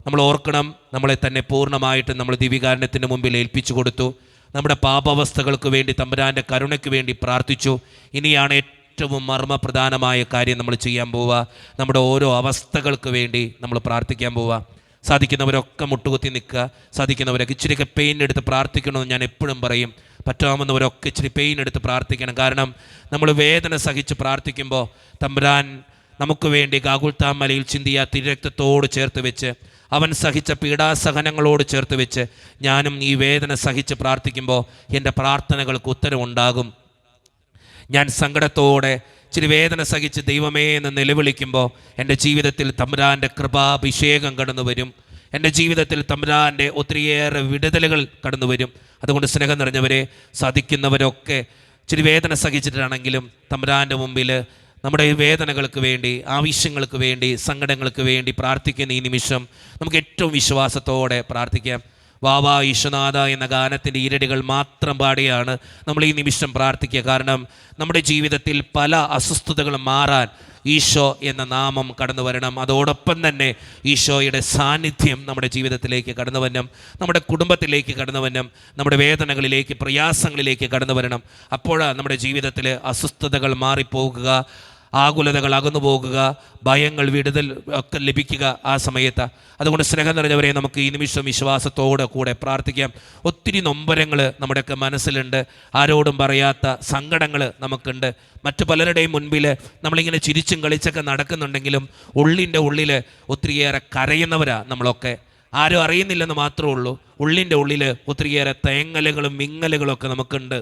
നമ്മൾ ഓർക്കണം, നമ്മളെ തന്നെ പൂർണ്ണമായിട്ട് നമ്മൾ ദിവ്യകാരുണ്യത്തിൻ്റെ മുമ്പിൽ ഏൽപ്പിച്ചു കൊടുത്തു. നമ്മുടെ പാപാവസ്ഥകൾക്ക് വേണ്ടി തമ്പുരാൻ്റെ കരുണയ്ക്ക് വേണ്ടി പ്രാർത്ഥിച്ചു. ഇനിയാണ് ഏറ്റവും മർമ്മപ്രധാനമായ കാര്യം നമ്മൾ ചെയ്യാൻ പോവുക. നമ്മുടെ ഓരോ അവസ്ഥകൾക്ക് വേണ്ടി നമ്മൾ പ്രാർത്ഥിക്കാൻ പോവുക. സാധിക്കുന്നവരൊക്കെ മുട്ടുകുത്തി നിൽക്കുക. സാധിക്കുന്നവരൊക്കെ ഇച്ചിരിയൊക്കെ പെയിൻ എടുത്ത് പ്രാർത്ഥിക്കണമെന്ന് ഞാൻ എപ്പോഴും പറയും. പറ്റാവുന്നവരൊക്കെ ഇച്ചിരി പെയിൻ എടുത്ത് പ്രാർത്ഥിക്കണം. കാരണം നമ്മൾ വേദന സഹിച്ച് പ്രാർത്ഥിക്കുമ്പോൾ തമ്പുരാൻ നമുക്ക് വേണ്ടി ഗാഗുൽത്താമലയിൽ ചിന്തിയ തിരുരക്തത്തോട് ചേർത്ത് വെച്ച്, അവൻ സഹിച്ച പീഡാസഹനങ്ങളോട് ചേർത്ത് വെച്ച് ഞാനും ഈ വേദന സഹിച്ച് പ്രാർത്ഥിക്കുമ്പോൾ എൻ്റെ പ്രാർത്ഥനകൾക്ക് ഉത്തരവുണ്ടാകും. ഞാൻ സങ്കടത്തോടെ ഇച്ചിരി വേദന സഹിച്ച് ദൈവമേ എന്ന് നിലവിളിക്കുമ്പോൾ എൻ്റെ ജീവിതത്തിൽ തമ്പുരാൻ്റെ കൃപാഭിഷേകം കടന്നു വരും. എൻ്റെ ജീവിതത്തിൽ തമ്പുരാൻ്റെ ഒത്തിരിയേറെ വിടുതലുകൾ കടന്നു വരും. അതുകൊണ്ട് സ്നേഹം നിറഞ്ഞവരെ, സാധിക്കുന്നവരൊക്കെ ഇച്ചിരി വേദന സഹിച്ചിട്ടാണെങ്കിലും തമ്പുരാൻ്റെ മുമ്പിൽ നമ്മുടെ വേദനകൾക്ക് വേണ്ടി, ആവശ്യങ്ങൾക്ക് വേണ്ടി, സങ്കടങ്ങൾക്ക് വേണ്ടി പ്രാർത്ഥിക്കുന്ന ഈ നിമിഷം നമുക്ക് ഏറ്റവും വിശ്വാസത്തോടെ പ്രാർത്ഥിക്കാം. വാവാ ഈശ്വനാഥ എന്ന ഗാനത്തിൻ്റെ ഈരടികൾ മാത്രം പാടിയാണ് നമ്മൾ ഈ നിമിഷം പ്രാർത്ഥിക്കുക. കാരണം നമ്മുടെ ജീവിതത്തിൽ പല അസ്വസ്ഥതകളും മാറാൻ ഈശോ എന്ന നാമം കടന്നു വരണം. അതോടൊപ്പം തന്നെ ഈശോയുടെ സാന്നിധ്യം നമ്മുടെ ജീവിതത്തിലേക്ക് കടന്നു വരണം, നമ്മുടെ കുടുംബത്തിലേക്ക് കടന്നു വരണം, നമ്മുടെ വേദനകളിലേക്ക്, പ്രയാസങ്ങളിലേക്ക് കടന്നു വരണം. അപ്പോഴാണ് നമ്മുടെ ജീവിതത്തിൽ അസ്വസ്ഥതകൾ മാറിപ്പോകുക, ആകുലതകൾ അകന്നു പോകുക, ഭയങ്ങൾ വിടുതൽ ഒക്കെ ലഭിക്കുക ആ സമയത്ത്. അതുകൊണ്ട് സ്നേഹം നിറഞ്ഞവരെ, നമുക്ക് ഈ നിമിഷം വിശ്വാസത്തോടെ കൂടെ പ്രാർത്ഥിക്കാം. ഒത്തിരി നൊമ്പരങ്ങൾ നമ്മുടെയൊക്കെ മനസ്സിലുണ്ട്, ആരോടും പറയാത്ത സങ്കടങ്ങൾ നമുക്കുണ്ട്. മറ്റു പലരുടെയും മുൻപിൽ നമ്മളിങ്ങനെ ചിരിച്ചും കളിച്ചൊക്കെ നടക്കുന്നുണ്ടെങ്കിലും ഉള്ളിൻ്റെ ഉള്ളിൽ ഒത്തിരിയേറെ കരയുന്നവരാണ് നമ്മളൊക്കെ. ആരും അറിയുന്നില്ലെന്ന് മാത്രമേ ഉള്ളൂ. ഉള്ളിൻ്റെ ഉള്ളിൽ ഒത്തിരിയേറെ തേങ്ങലുകളും വിങ്ങലുകളൊക്കെ നമുക്കുണ്ട്.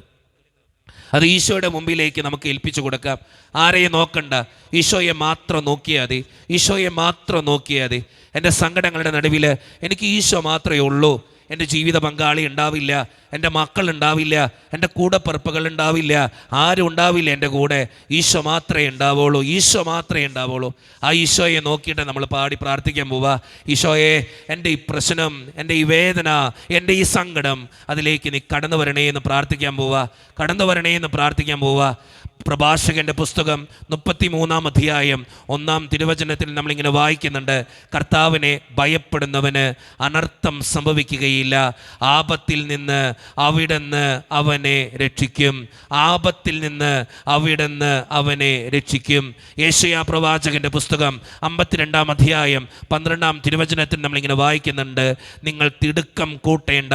അത് ഈശോയുടെ മുമ്പിലേക്ക് നമുക്ക് ഏൽപ്പിച്ചു കൊടുക്കാം. ആരെയും നോക്കണ്ട, ഈശോയെ മാത്രം നോക്കിയാൽ മതി. ഈശോയെ മാത്രം നോക്കിയാൽ മതി. എൻ്റെ സങ്കടങ്ങളുടെ നടുവിൽ എനിക്ക് ഈശോ മാത്രമേ ഉള്ളൂ. എൻ്റെ ജീവിത പങ്കാളി ഉണ്ടാവില്ല, എൻ്റെ മക്കൾ ഉണ്ടാവില്ല, എൻ്റെ കൂടപ്പിറപ്പുകൾ ഉണ്ടാവില്ല, ആരും ഉണ്ടാവില്ല എൻ്റെ കൂടെ. ഈശോ മാത്രമേ ഉണ്ടാവുള്ളൂ, ഈശോ മാത്രമേ ഉണ്ടാവുള്ളൂ. ആ ഈശോയെ നോക്കിയിട്ട് നമ്മൾ പാടി പ്രാർത്ഥിക്കാൻ പോവാ. ഈശോയെ, എൻ്റെ ഈ പ്രശ്നം, എൻ്റെ ഈ വേദന, എൻ്റെ ഈ സങ്കടം, അതിലേക്ക് നീ കടന്നു വരണേ എന്ന് പ്രാർത്ഥിക്കാൻ പോവാ, കടന്നു വരണേ എന്ന് പ്രാർത്ഥിക്കാൻ പോവാ. പ്രഭാഷകൻ്റെ പുസ്തകം 33-ാം അധ്യായം 1-ാം തിരുവചനത്തിൽ നമ്മളിങ്ങനെ വായിക്കുന്നുണ്ട്, കർത്താവിനെ ഭയപ്പെടുന്നവന് അനർത്ഥം സംഭവിക്കുകയില്ല, ആപത്തിൽ നിന്ന് അവിടുന്ന് അവനെ രക്ഷിക്കും, ആപത്തിൽ നിന്ന് അവിടുന്ന് അവനെ രക്ഷിക്കും. യെശയ്യാ പ്രവാചകൻ്റെ പുസ്തകം 52-ാം അധ്യായം 12-ാം തിരുവചനത്തിൽ നമ്മളിങ്ങനെ വായിക്കുന്നുണ്ട്, നിങ്ങൾ തിടുക്കം കൂട്ടേണ്ട,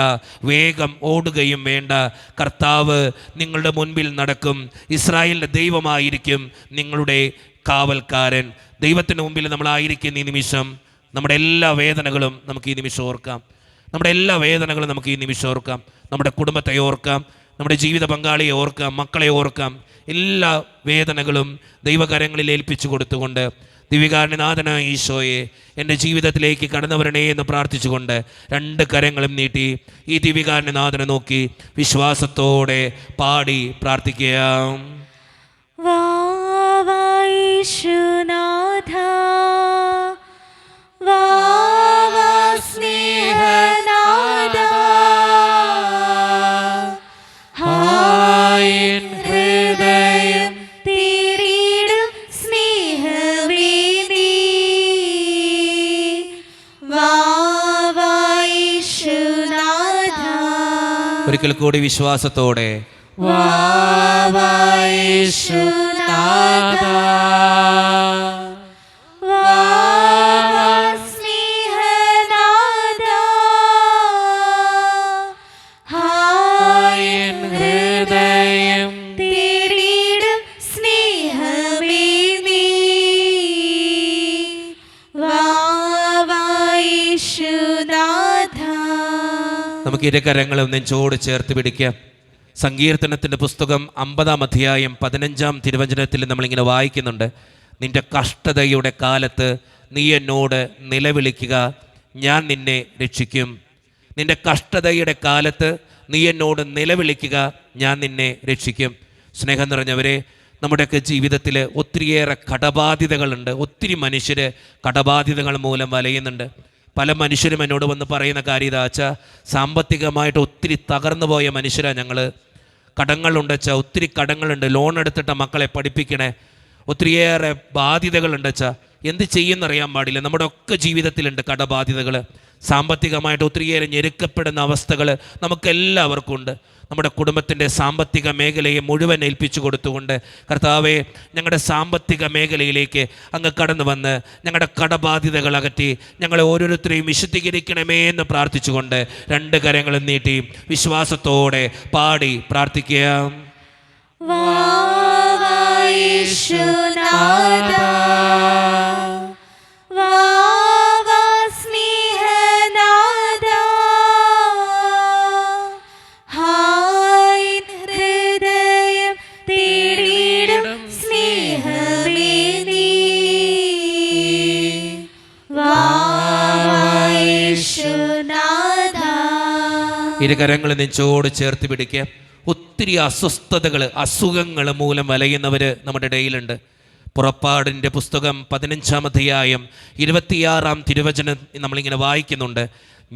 വേഗം ഓടുകയും വേണ്ട, കർത്താവ് നിങ്ങളുടെ മുൻപിൽ നടക്കും, ഇസ്രായേൽ ദൈവമായിരിക്കും നിങ്ങളുടെ കാവൽക്കാരൻ. ദൈവത്തിന് മുമ്പിൽ നമ്മളായിരിക്കുന്ന ഈ നിമിഷം നമ്മുടെ എല്ലാ വേദനകളും നമുക്ക് ഈ നിമിഷം ഓർക്കാം, നമ്മുടെ എല്ലാ വേദനകളും നമുക്ക് ഈ നിമിഷം ഓർക്കാം. നമ്മുടെ കുടുംബത്തെ ഓർക്കാം, നമ്മുടെ ജീവിത പങ്കാളിയെ ഓർക്കാം, മക്കളെ ഓർക്കാം. എല്ലാ വേദനകളും ദൈവകരങ്ങളിൽ ഏൽപ്പിച്ചു കൊടുത്തുകൊണ്ട് ദിവ്യകാരുണ്യനാഥനായ ഈശോയെ എൻ്റെ ജീവിതത്തിലേക്ക് കടന്നു വരണേ എന്ന് പ്രാർത്ഥിച്ചുകൊണ്ട് 2 കരങ്ങളും നീട്ടി ഈ ദിവ്യകാരുണ്യനാഥനെ നോക്കി വിശ്വാസത്തോടെ പാടി പ്രാർത്ഥിക്കാം. വാവാ യേശുനാഥ, വാവാ സ്നേഹനാഥ, ഹായൻ ഹൃദയം തേടിയിടും സ്നേഹമേ നീ, വാവാ യേശുനാഥ. ഒരിക്കൽ കൂടി വിശ്വാസത്തോടെ വാവാ യേശുനാഥ, വാവാ സ്നേഹനാഥ, ഹായൻ ഹൃദയം തേടിയിടും സ്നേഹമേ നീ, വാവാ യേശുനാഥ. നമുക്ക് ഇരു കരങ്ങളും നെഞ്ചോട് ചേർത്ത് പിടിക്കാം. സങ്കീർത്തനത്തിൻ്റെ പുസ്തകം 50-ാം അധ്യായം 15-ാം തിരുവചനത്തിൽ നമ്മളിങ്ങനെ വായിക്കുന്നുണ്ട്, നിൻ്റെ കഷ്ടതയുടെ കാലത്ത് നീ എന്നോട് നിലവിളിക്കുക, ഞാൻ നിന്നെ രക്ഷിക്കും. നിൻ്റെ കഷ്ടതയുടെ കാലത്ത് നീ എന്നോട് നിലവിളിക്കുക, ഞാൻ നിന്നെ രക്ഷിക്കും. സ്നേഹം നിറഞ്ഞവരെ, നമ്മുടെയൊക്കെ ജീവിതത്തിൽ ഒത്തിരിയേറെ കടബാധ്യതകളുണ്ട്. ഒത്തിരി മനുഷ്യർ കടബാധ്യതകൾ മൂലം വലയുന്നുണ്ട്. പല മനുഷ്യരും എന്നോട് വന്ന് പറയുന്ന കാര്യം ഇതാച്ചാ, സാമ്പത്തികമായിട്ട് ഒത്തിരി തകർന്നു പോയ മനുഷ്യരാണ് ഞങ്ങൾ. കടങ്ങളുണ്ടച്ചാ, ഒത്തിരി കടങ്ങളുണ്ട്, ലോൺ എടുത്തിട്ട് മക്കളെ പഠിപ്പിക്കണേ, ഒത്തിരിയേറെ ബാധ്യതകളുണ്ടച്ചാ, എന്ത് ചെയ്യുന്നറിയാൻ പാടില്ല. നമ്മുടെ ഒക്കെ ജീവിതത്തിലുണ്ട് കടബാധ്യതകൾ. സാമ്പത്തികമായിട്ട് ഒത്തിരിയേറെ ഞെരുക്കപ്പെടുന്ന അവസ്ഥകൾ നമുക്കെല്ലാവർക്കും ഉണ്ട്. നമ്മുടെ കുടുംബത്തിൻ്റെ സാമ്പത്തിക മേഖലയെ മുഴുവൻ ഏൽപ്പിച്ചു കൊടുത്തുകൊണ്ട്, കർത്താവെ, ഞങ്ങളുടെ സാമ്പത്തിക മേഖലയിലേക്ക് അങ്ങ് കടന്നു വന്ന് ഞങ്ങളുടെ കടബാധ്യതകൾ അകറ്റി ഞങ്ങളെ ഓരോരുത്തരെയും വിശുദ്ധീകരിക്കണമേ എന്ന് പ്രാർത്ഥിച്ചുകൊണ്ട് 2 കരങ്ങളും നീട്ടി വിശ്വാസത്തോടെ പാടി പ്രാർത്ഥിക്കുക. വാവാ യേശുനാഥ, വാവാ സ്നേഹനാഥ, ഹായൻ ഹൃദയം തേടിയിടും സ്നേഹമേ നീ, വാവാ യേശുനാഥ. ഇരു കരങ്ങളും നെഞ്ചോട് ചേർത്ത് പിടിക്കുക. ഒത്തിരി അസ്വസ്ഥതകൾ, അസുഖങ്ങൾ മൂലം വലയുന്നവർ നമ്മുടെ ഇടയിലുണ്ട്. പുറപ്പാടിൻ്റെ പുസ്തകം 15-ാം അധ്യായം 26-ാം തിരുവചനം നമ്മളിങ്ങനെ വായിക്കുന്നുണ്ട്,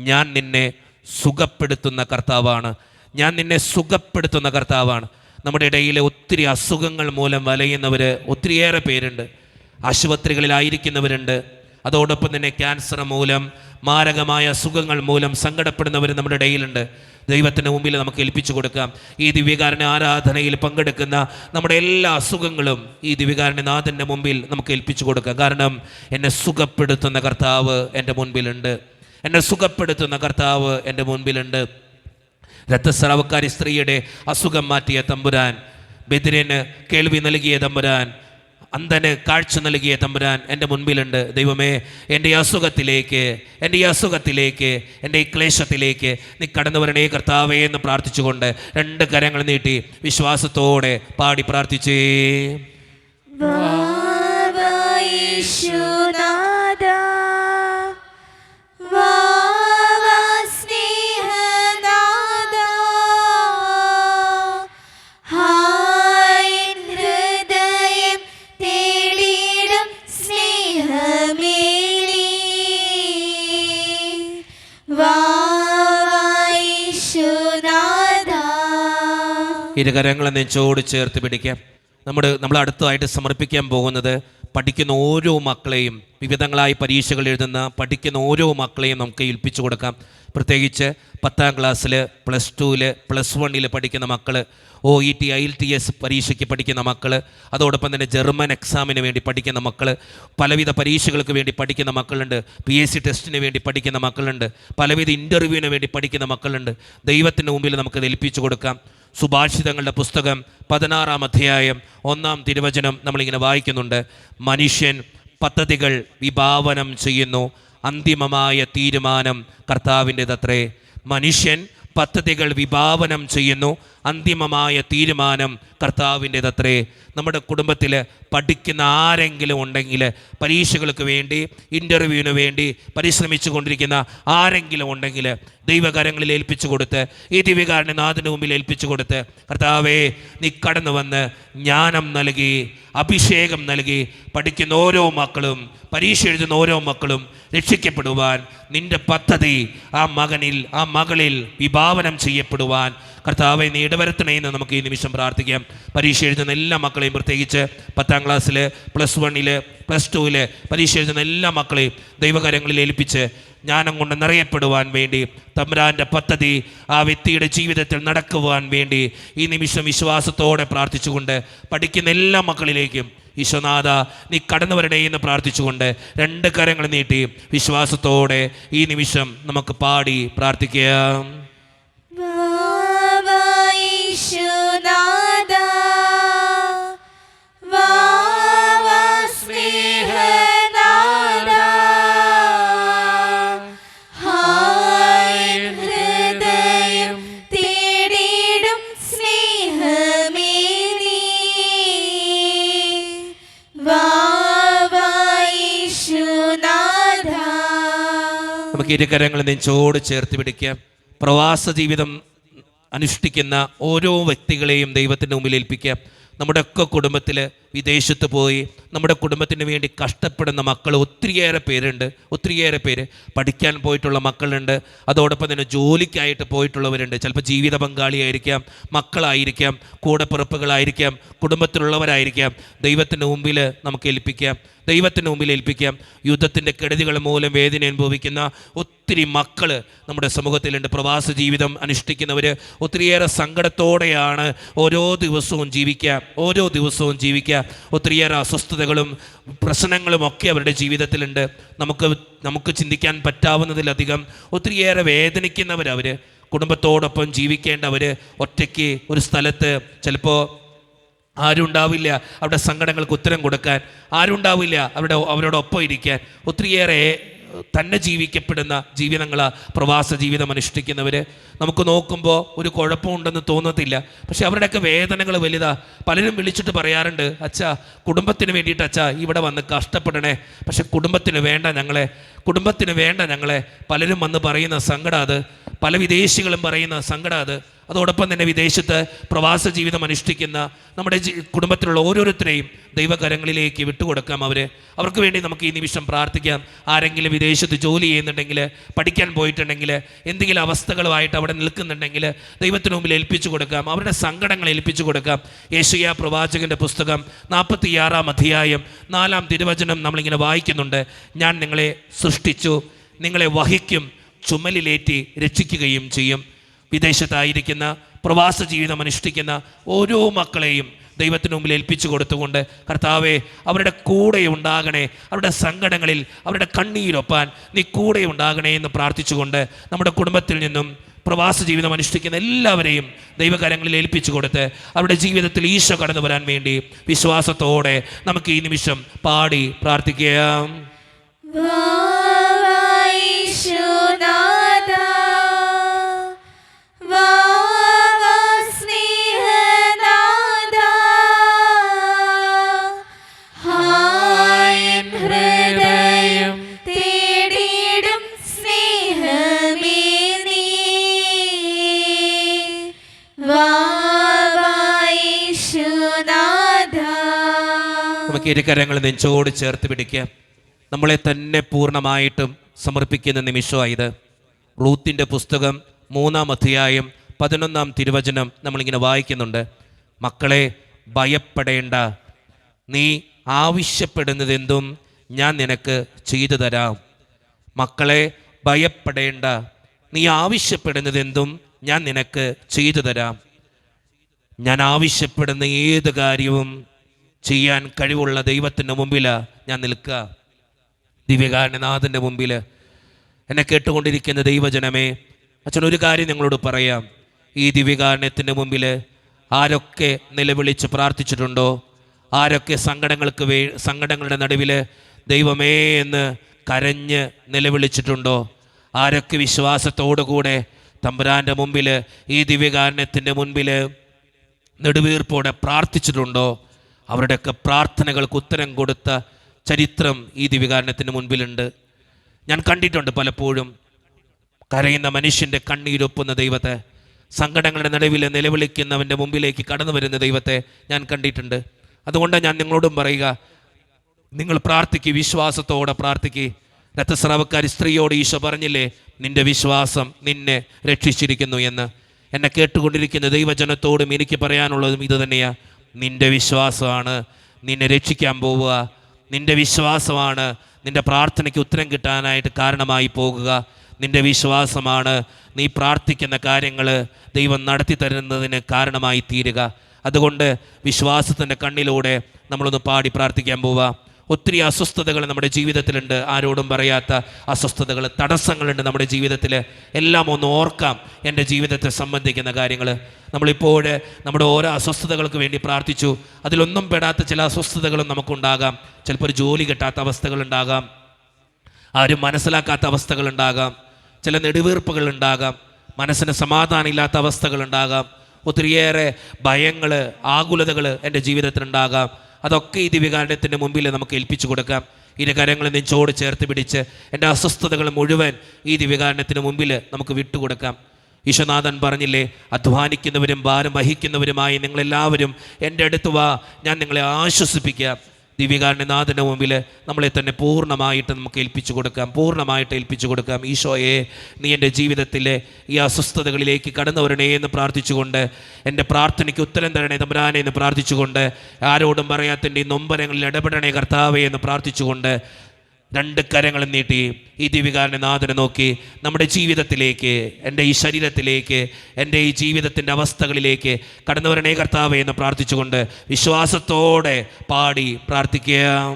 ഞാൻ നിന്നെ സുഖപ്പെടുത്തുന്ന കർത്താവാണ്, ഞാൻ നിന്നെ സുഖപ്പെടുത്തുന്ന കർത്താവാണ്. നമ്മുടെ ഇടയിലെ ഒത്തിരി അസുഖങ്ങൾ മൂലം വലയുന്നവർ ഒത്തിരിയേറെ പേരുണ്ട്. ആശുപത്രികളിലായിരിക്കുന്നവരുണ്ട്. അതോടൊപ്പം തന്നെ ക്യാൻസർ മൂലം, മാരകമായ അസുഖങ്ങൾ മൂലം സങ്കടപ്പെടുന്നവർ നമ്മുടെ ഇടയിലുണ്ട്. ദൈവത്തിൻ്റെ മുമ്പിൽ നമുക്ക് ഏൽപ്പിച്ചു കൊടുക്കാം. ഈ ദിവ്യകാരുണ്യ ആരാധനയിൽ പങ്കെടുക്കുന്ന നമ്മുടെ എല്ലാ അസുഖങ്ങളും ഈ ദിവ്യകാരുണ്യനാഥൻ്റെ മുമ്പിൽ നമുക്ക് ഏൽപ്പിച്ചു കൊടുക്കാം. കാരണം എന്നെ സുഖപ്പെടുത്തുന്ന കർത്താവ് എൻ്റെ മുൻപിലുണ്ട്, എന്നെ സുഖപ്പെടുത്തുന്ന കർത്താവ് എൻ്റെ മുൻപിലുണ്ട്. രക്തസ്രാവക്കാരി സ്ത്രീയുടെ അസുഖം മാറ്റിയ തമ്പുരാൻ, ബദിരന് കേൾവി നൽകിയ തമ്പുരാൻ, അന്ധന് കാഴ്ച നൽകിയ തമ്പുരാൻ എൻ്റെ മുൻപിലുണ്ട്. ദൈവമേ, എൻ്റെ ഈ അസുഖത്തിലേക്ക്, എൻ്റെ ഈ ക്ലേശത്തിലേക്ക് നീ കടന്നു വരണേ കർത്താവേ എന്ന് പ്രാർത്ഥിച്ചുകൊണ്ട് 2 കരങ്ങൾ നീട്ടി വിശ്വാസത്തോടെ പാടി പ്രാർത്ഥിച്ചേ. വാവാ യേശുനാഥ, വാവാ സ്നേഹനാഥ, ഇരുകരങ്ങളെ നെഞ്ചോട് ചേർത്ത് പിടിക്കാം. നമ്മൾ അടുത്തതായിട്ട് സമർപ്പിക്കാൻ പോകുന്നത് പഠിക്കുന്ന ഓരോ മക്കളെയും, വിവിധങ്ങളായി പരീക്ഷകൾ എഴുതുന്ന പഠിക്കുന്ന ഓരോ മക്കളെയും നമുക്ക് ഏൽപ്പിച്ചു കൊടുക്കാം. പ്രത്യേകിച്ച് 10ാം ക്ലാസ്സിൽ, +2, +1 പഠിക്കുന്ന മക്കൾ, OET IELTS പരീക്ഷയ്ക്ക് പഠിക്കുന്ന മക്കൾ, അതോടൊപ്പം തന്നെ ജർമ്മൻ എക്സാമിന് വേണ്ടി പഠിക്കുന്ന മക്കൾ, പലവിധ പരീക്ഷകൾക്ക് വേണ്ടി പഠിക്കുന്ന മക്കളുണ്ട്, PSC ടെസ്റ്റിന് വേണ്ടി പഠിക്കുന്ന മക്കളുണ്ട്, പലവിധ ഇൻ്റർവ്യൂവിന് വേണ്ടി പഠിക്കുന്ന മക്കളുണ്ട്. ദൈവത്തിൻ്റെ മുമ്പിൽ നമുക്കത് ഏൽപ്പിച്ചു കൊടുക്കാം. സുഭാഷിതങ്ങളുടെ പുസ്തകം 16-ാം അധ്യായം 1-ാം തിരുവചനം നമ്മളിങ്ങനെ വായിക്കുന്നുണ്ട്. മനുഷ്യൻ പദ്ധതികൾ വിഭാവനം ചെയ്യുന്നു, അന്തിമമായ തീരുമാനം കർത്താവിൻ്റെതത്രേ. മനുഷ്യൻ പദ്ധതികൾ വിഭാവനം ചെയ്യുന്നു, അന്തിമമായ തീരുമാനം കർത്താവിൻ്റെതത്രേ. നമ്മുടെ കുടുംബത്തിൽ പഠിക്കുന്ന ആരെങ്കിലും ഉണ്ടെങ്കിൽ, പരീക്ഷകൾക്ക് വേണ്ടി, ഇൻ്റർവ്യൂവിന് വേണ്ടി പരിശ്രമിച്ചു കൊണ്ടിരിക്കുന്ന ആരെങ്കിലും ഉണ്ടെങ്കിൽ ദൈവകരങ്ങളിൽ ഏൽപ്പിച്ചു കൊടുത്ത്, ഈ ദിവ്യകാരുണ്യ നാഥൻ്റെ മുമ്പിൽ ഏൽപ്പിച്ചു കൊടുത്ത്, കർത്താവേ നീ കടന്നു വന്ന് ജ്ഞാനം നൽകി, അഭിഷേകം നൽകി, പഠിക്കുന്ന ഓരോ മക്കളും, പരീക്ഷ എഴുതുന്ന ഓരോ മക്കളും രക്ഷിക്കപ്പെടുവാൻ നിൻ്റെ പദ്ധതി ആ മകനിൽ, ആ മകളിൽ വിഭാവനം ചെയ്യപ്പെടുവാൻ കർത്താവെ നീ ഇടവരുത്തണേ എന്ന് നമുക്ക് ഈ നിമിഷം പ്രാർത്ഥിക്കാം. പരീക്ഷ എഴുതുന്ന എല്ലാ മക്കളെയും, പ്രത്യേകിച്ച് 10ാം ക്ലാസ്സിൽ, +1, +2 പരീക്ഷ എഴുതുന്ന എല്ലാ മക്കളെയും ദൈവകരങ്ങളിൽ ഏൽപ്പിച്ച് ജ്ഞാനം കൊണ്ട് നിറയപ്പെടുവാൻ വേണ്ടി, തമ്പുരാൻ്റെ പദ്ധതി ആ വ്യക്തിയുടെ ജീവിതത്തിൽ നടക്കുവാൻ വേണ്ടി ഈ നിമിഷം വിശ്വാസത്തോടെ പ്രാർത്ഥിച്ചുകൊണ്ട് പഠിക്കുന്ന എല്ലാ മക്കളിലേക്കും ഈശോനാഥ നീ കടന്നു വരണേ എന്ന് പ്രാർത്ഥിച്ചുകൊണ്ട് 2 കരങ്ങൾ നീട്ടി വിശ്വാസത്തോടെ ഈ നിമിഷം നമുക്ക് പാടി പ്രാർത്ഥിക്കാം. നമുക്ക് ഇരുകരങ്ങൾ നെഞ്ചോട് ചേർത്ത് പിടിക്കാം. പ്രവാസ ജീവിതം അനുഷ്ഠിക്കുന്ന ഓരോ വ്യക്തികളെയും ദൈവത്തിൻ്റെ മുമ്പിൽ ഏൽപ്പിക്കാം. നമ്മുടെയൊക്കെ കുടുംബത്തിൽ വിദേശത്ത് പോയി നമ്മുടെ കുടുംബത്തിന് വേണ്ടി കഷ്ടപ്പെടുന്ന മക്കൾ ഒത്തിരിയേറെ പേരുണ്ട്. ഒത്തിരിയേറെ പേര് പഠിക്കാൻ പോയിട്ടുള്ള മക്കളുണ്ട്, അതോടൊപ്പം തന്നെ ജോലിക്കായിട്ട് പോയിട്ടുള്ളവരുണ്ട്. ചിലപ്പോൾ ജീവിത പങ്കാളിയായിരിക്കാം, മക്കളായിരിക്കാം, കൂടപ്പിറപ്പുകളായിരിക്കാം, കുടുംബത്തിലുള്ളവരായിരിക്കാം. ദൈവത്തിൻ്റെ മുമ്പിൽ നമുക്ക് ഏൽപ്പിക്കാം, ദൈവത്തിൻ്റെ മുമ്പിൽ ഏൽപ്പിക്കാം. യുദ്ധത്തിൻ്റെ കെടുതികൾ മൂലം വേദന അനുഭവിക്കുന്ന ഒത്തിരി മക്കൾ നമ്മുടെ സമൂഹത്തിലുണ്ട്. പ്രവാസ ജീവിതം അനുഷ്ഠിക്കുന്നവർ ഒത്തിരിയേറെ സങ്കടത്തോടെയാണ് ഓരോ ദിവസവും ജീവിക്കുക. ഒത്തിരിയേറെ അസ്വസ്ഥതകളും പ്രശ്നങ്ങളും ഒക്കെ അവരുടെ ജീവിതത്തിലുണ്ട്. നമുക്ക് ചിന്തിക്കാൻ പറ്റാവുന്നതിലധികം ഒത്തിരിയേറെ വേദനിക്കുന്നവരവർ, കുടുംബത്തോടൊപ്പം ജീവിക്കേണ്ടവർ, ഒറ്റയ്ക്ക് ഒരു സ്ഥലത്ത് ചിലപ്പോൾ ആരും ഉണ്ടാവില്ല അവരുടെ സങ്കടങ്ങൾക്ക് ഉത്തരം കൊടുക്കാൻ, ആരും ഉണ്ടാവില്ല അവരോടൊപ്പം ഇരിക്കാൻ. ഒത്തിരിയേറെ തന്നെ ജീവിക്കപ്പെടുന്ന ജീവിതങ്ങളാണ് പ്രവാസ ജീവിതം അനുഷ്ഠിക്കുന്നവർ. നമുക്ക് നോക്കുമ്പോൾ ഒരു കുഴപ്പമുണ്ടെന്ന് തോന്നത്തില്ല, പക്ഷെ അവരുടെയൊക്കെ വേദനകൾ വലുതാ. പലരും വിളിച്ചിട്ട് പറയാറുണ്ട്, അച്ഛാ കുടുംബത്തിന് വേണ്ടിയിട്ട് അച്ഛാ ഇവിടെ വന്ന് കഷ്ടപ്പെടണേ, പക്ഷെ കുടുംബത്തിന് വേണ്ട ഞങ്ങളെ പലരും വന്ന് പറയുന്ന സങ്കടം അത്, പല വിദേശികളും പറയുന്ന സങ്കടം അത്. അതോടൊപ്പം തന്നെ വിദേശത്ത് പ്രവാസ ജീവിതം അനുഷ്ഠിക്കുന്ന നമ്മുടെ കുടുംബത്തിലുള്ള ഓരോരുത്തരെയും ദൈവകരങ്ങളിലേക്ക് വിട്ടുകൊടുക്കാം. അവർക്ക് വേണ്ടി നമുക്ക് ഈ നിമിഷം പ്രാർത്ഥിക്കാം. ആരെങ്കിലും വിദേശത്ത് ജോലി ചെയ്യുന്നുണ്ടെങ്കിൽ, പഠിക്കാൻ പോയിട്ടുണ്ടെങ്കിൽ, എന്തെങ്കിലും അവസ്ഥകളുമായിട്ട് അവിടെ നിൽക്കുന്നുണ്ടെങ്കിൽ ദൈവത്തിന് മുമ്പിൽ ഏൽപ്പിച്ചു കൊടുക്കാം, അവരുടെ സങ്കടങ്ങൾ ഏൽപ്പിച്ചു കൊടുക്കാം. യെശയ്യാ പ്രവാചകൻ്റെ പുസ്തകം 46-ാം അധ്യായം 4-ാം തിരുവചനം നമ്മളിങ്ങനെ വായിക്കുന്നുണ്ട്. ഞാൻ നിങ്ങളെ സൃഷ്ടിച്ചു, നിങ്ങളെ വഹിക്കും, ചുമലിലേറ്റി രക്ഷിക്കുകയും ചെയ്യും. വിദേശത്തായിരിക്കുന്ന പ്രവാസ ജീവിതം അനുഷ്ഠിക്കുന്ന ഓരോ മക്കളെയും ദൈവത്തിന് മുമ്പിൽ ഏൽപ്പിച്ചു കൊടുത്തുകൊണ്ട്, കർത്താവേ അവരുടെ കൂടെ ഉണ്ടാകണേ, അവരുടെ സങ്കടങ്ങളിൽ അവരുടെ കണ്ണീരൊപ്പാൻ നീ കൂടെ ഉണ്ടാകണേ എന്ന് പ്രാർത്ഥിച്ചുകൊണ്ട് നമ്മുടെ കുടുംബത്തിൽ നിന്നും പ്രവാസ ജീവിതം അനുഷ്ഠിക്കുന്ന എല്ലാവരെയും ദൈവകരങ്ങളിൽ ഏൽപ്പിച്ചു കൊടുത്ത് അവരുടെ ജീവിതത്തിൽ ഈശോ കടന്നു വരാൻ വേണ്ടി വിശ്വാസത്തോടെ നമുക്ക് ഈ നിമിഷം പാടി പ്രാർത്ഥിക്കാം. നമുക്ക് ഇരുകരങ്ങൾ നെഞ്ചോട് ചേർത്ത് പിടിക്കാം. നമ്മളെ തന്നെ പൂർണ്ണമായിട്ടും സമർപ്പിക്കുന്ന നിമിഷമായത്. റൂത്തിൻ്റെ പുസ്തകം 3-ാം അധ്യായം 11 തിരുവചനം നമ്മളിങ്ങനെ വായിക്കുന്നുണ്ട്. മക്കളെ, ഭയപ്പെടേണ്ട, നീ ആവശ്യപ്പെടുന്നതെന്തും ഞാൻ നിനക്ക് ചെയ്തു തരാം. മക്കളെ, ഭയപ്പെടേണ്ട, നീ ആവശ്യപ്പെടുന്നതെന്തും ഞാൻ നിനക്ക് ചെയ്തു തരാം. ഞാൻ ആവശ്യപ്പെടുന്ന ഏത് കാര്യവും ചെയ്യാൻ കഴിവുള്ള ദൈവത്തിൻ്റെ മുമ്പിലാണ് ഞാൻ നിൽക്കുക. ദിവ്യകാരുണ്യനാഥൻ്റെ മുമ്പിൽ എന്നെ കേട്ടുകൊണ്ടിരിക്കുന്ന ദൈവജനമേ, അച്ഛൻ ഒരു കാര്യം നിങ്ങളോട് പറയാം. ഈ ദിവ്യകാരുണ്യത്തിൻ്റെ മുമ്പിൽ ആരൊക്കെ നിലവിളിച്ച് പ്രാർത്ഥിച്ചിട്ടുണ്ടോ, ആരൊക്കെ സങ്കടങ്ങളുടെ നടുവിൽ ദൈവമേ എന്ന് കരഞ്ഞ് നിലവിളിച്ചിട്ടുണ്ടോ, ആരൊക്കെ വിശ്വാസത്തോടുകൂടെ തമ്പുരാൻ്റെ മുമ്പിൽ ഈ ദിവ്യകാരുണ്യത്തിൻ്റെ മുൻപിൽ നെടുവീർപ്പോടെ പ്രാർത്ഥിച്ചിട്ടുണ്ടോ, അവരുടെയൊക്കെ പ്രാർത്ഥനകൾക്ക് ഉത്തരം കൊടുത്ത ചരിത്രം ഈ ദിവ്യകാരുണ്യത്തിന് മുൻപിലുണ്ട്. ഞാൻ കണ്ടിട്ടുണ്ട് പലപ്പോഴും കരയുന്ന മനുഷ്യൻ്റെ കണ്ണീരൊപ്പുന്ന ദൈവത്തെ, സങ്കടങ്ങളുടെ നടുവിൽ നിലവിളിക്കുന്നവൻ്റെ മുമ്പിലേക്ക് കടന്നു വരുന്ന ദൈവത്തെ ഞാൻ കണ്ടിട്ടുണ്ട്. അതുകൊണ്ടാണ് ഞാൻ നിങ്ങളോടും പറയുക, നിങ്ങൾ പ്രാർത്ഥിക്കുക, വിശ്വാസത്തോടെ പ്രാർത്ഥിക്കുക. രക്തസ്രാവക്കാരി സ്ത്രീയോട് ഈശോ പറഞ്ഞില്ലേ, നിന്റെ വിശ്വാസം നിന്നെ രക്ഷിച്ചിരിക്കുന്നു എന്ന്. എന്നെ കേട്ടുകൊണ്ടിരിക്കുന്ന ദൈവജനത്തോടും എനിക്ക് പറയാനുള്ളതും ഇത് തന്നെയാണ്. നിന്റെ വിശ്വാസമാണ് നിന്നെ രക്ഷിക്കാൻ പോവുക. നിന്റെ വിശ്വാസമാണ് നിന്റെ പ്രാർത്ഥനയ്ക്ക് ഉത്തരം കിട്ടാനായിട്ട് കാരണമായി പോകുക. നിന്റെ വിശ്വാസമാണ് നീ പ്രാർത്ഥിക്കുന്ന കാര്യങ്ങൾ ദൈവം നടത്തി തരുന്നതിന് കാരണമായി തീരുക. അതുകൊണ്ട് വിശ്വാസത്തിൻ്റെ കണ്ണിലൂടെ നമ്മളൊന്ന് പാടി പ്രാർത്ഥിക്കാൻ പോവുക. ഒത്തിരി അസ്വസ്ഥതകൾ നമ്മുടെ ജീവിതത്തിലുണ്ട്, ആരോടും പറയാത്ത അസ്വസ്ഥതകൾ, തടസ്സങ്ങളുണ്ട് നമ്മുടെ ജീവിതത്തിൽ. എല്ലാം ഒന്ന് ഓർക്കാം. എൻ്റെ ജീവിതത്തെ സംബന്ധിക്കുന്ന കാര്യങ്ങൾ നമ്മളിപ്പോൾ നമ്മുടെ ഓരോ അസ്വസ്ഥതകൾക്ക് വേണ്ടി പ്രാർത്ഥിച്ചു. അതിലൊന്നും പെടാത്ത ചില അസ്വസ്ഥതകളും നമുക്കുണ്ടാകാം. ചിലപ്പോൾ ഒരു ജോലി കിട്ടാത്ത അവസ്ഥകളുണ്ടാകാം, ആരും മനസ്സിലാക്കാത്ത അവസ്ഥകളുണ്ടാകാം, ചില നെടുവീർപ്പുകളുണ്ടാകാം, മനസ്സിന് സമാധാനമില്ലാത്ത അവസ്ഥകളുണ്ടാകാം, ഒത്തിരിയേറെ ഭയങ്ങൾ, ആകുലതകൾ എൻ്റെ ജീവിതത്തിലുണ്ടാകാം. അതൊക്കെ ഈ ദിവ്യകാരുണ്യത്തിൻ്റെ മുമ്പിൽ നമുക്ക് ഏൽപ്പിച്ചു കൊടുക്കാം. ഇരു കരങ്ങൾ നെഞ്ചോട് ചേർത്ത് പിടിച്ച് എൻ്റെ അസ്വസ്ഥതകൾ മുഴുവൻ ഈ ദിവ്യകാരുണ്യത്തിന് മുമ്പിൽ നമുക്ക് വിട്ടുകൊടുക്കാം. ഈശോനാഥൻ പറഞ്ഞില്ലേ, അധ്വാനിക്കുന്നവരും ഭാരം വഹിക്കുന്നവരുമായി നിങ്ങളെല്ലാവരും എൻ്റെ അടുത്ത് വാ, ഞാൻ നിങ്ങളെ ആശ്വസിപ്പിക്കാം. ദിവ്യകാരുണ്യനാഥൻ്റെ മുമ്പിൽ നമ്മളെ തന്നെ പൂർണ്ണമായിട്ട് നമുക്ക് ഏൽപ്പിച്ചു കൊടുക്കാം. ഈശോയെ, നീ എൻ്റെ ജീവിതത്തിലെ ഈ അസ്വസ്ഥതകളിലേക്ക് കടന്നു വരണേ എന്ന് പ്രാർത്ഥിച്ചുകൊണ്ട്, എൻ്റെ പ്രാർത്ഥനയ്ക്ക് ഉത്തരം തരണേ തമ്പുരാനെ എന്ന് പ്രാർത്ഥിച്ചുകൊണ്ട്, ആരോടും പറയാത്തൻ്റെ ഈ നൊമ്പരങ്ങളിൽ ഇടപെടണേ കർത്താവേ എന്ന് പ്രാർത്ഥിച്ചുകൊണ്ട്, രണ്ട് കരങ്ങളും നീട്ടി ഈ ദിവ്യകാരുണ്യനാഥനെ നോക്കി നമ്മുടെ ജീവിതത്തിലേക്ക്, എൻ്റെ ഈ ശരീരത്തിലേക്ക്, എൻ്റെ ഈ ജീവിതത്തിൻ്റെ അവസ്ഥകളിലേക്ക് കടന്നു വരണേ കർത്താവേ എന്ന് പ്രാർത്ഥിച്ചുകൊണ്ട് വിശ്വാസത്തോടെ പാടി പ്രാർത്ഥിക്കാം.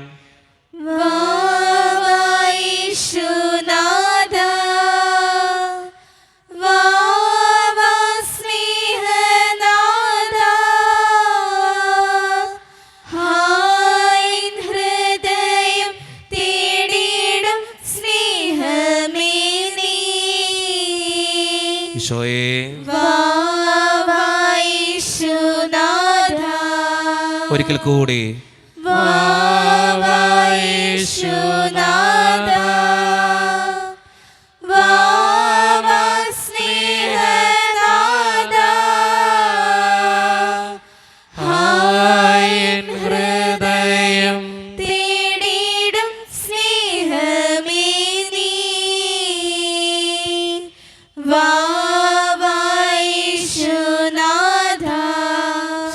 ഒരിക്കൽ കൂടി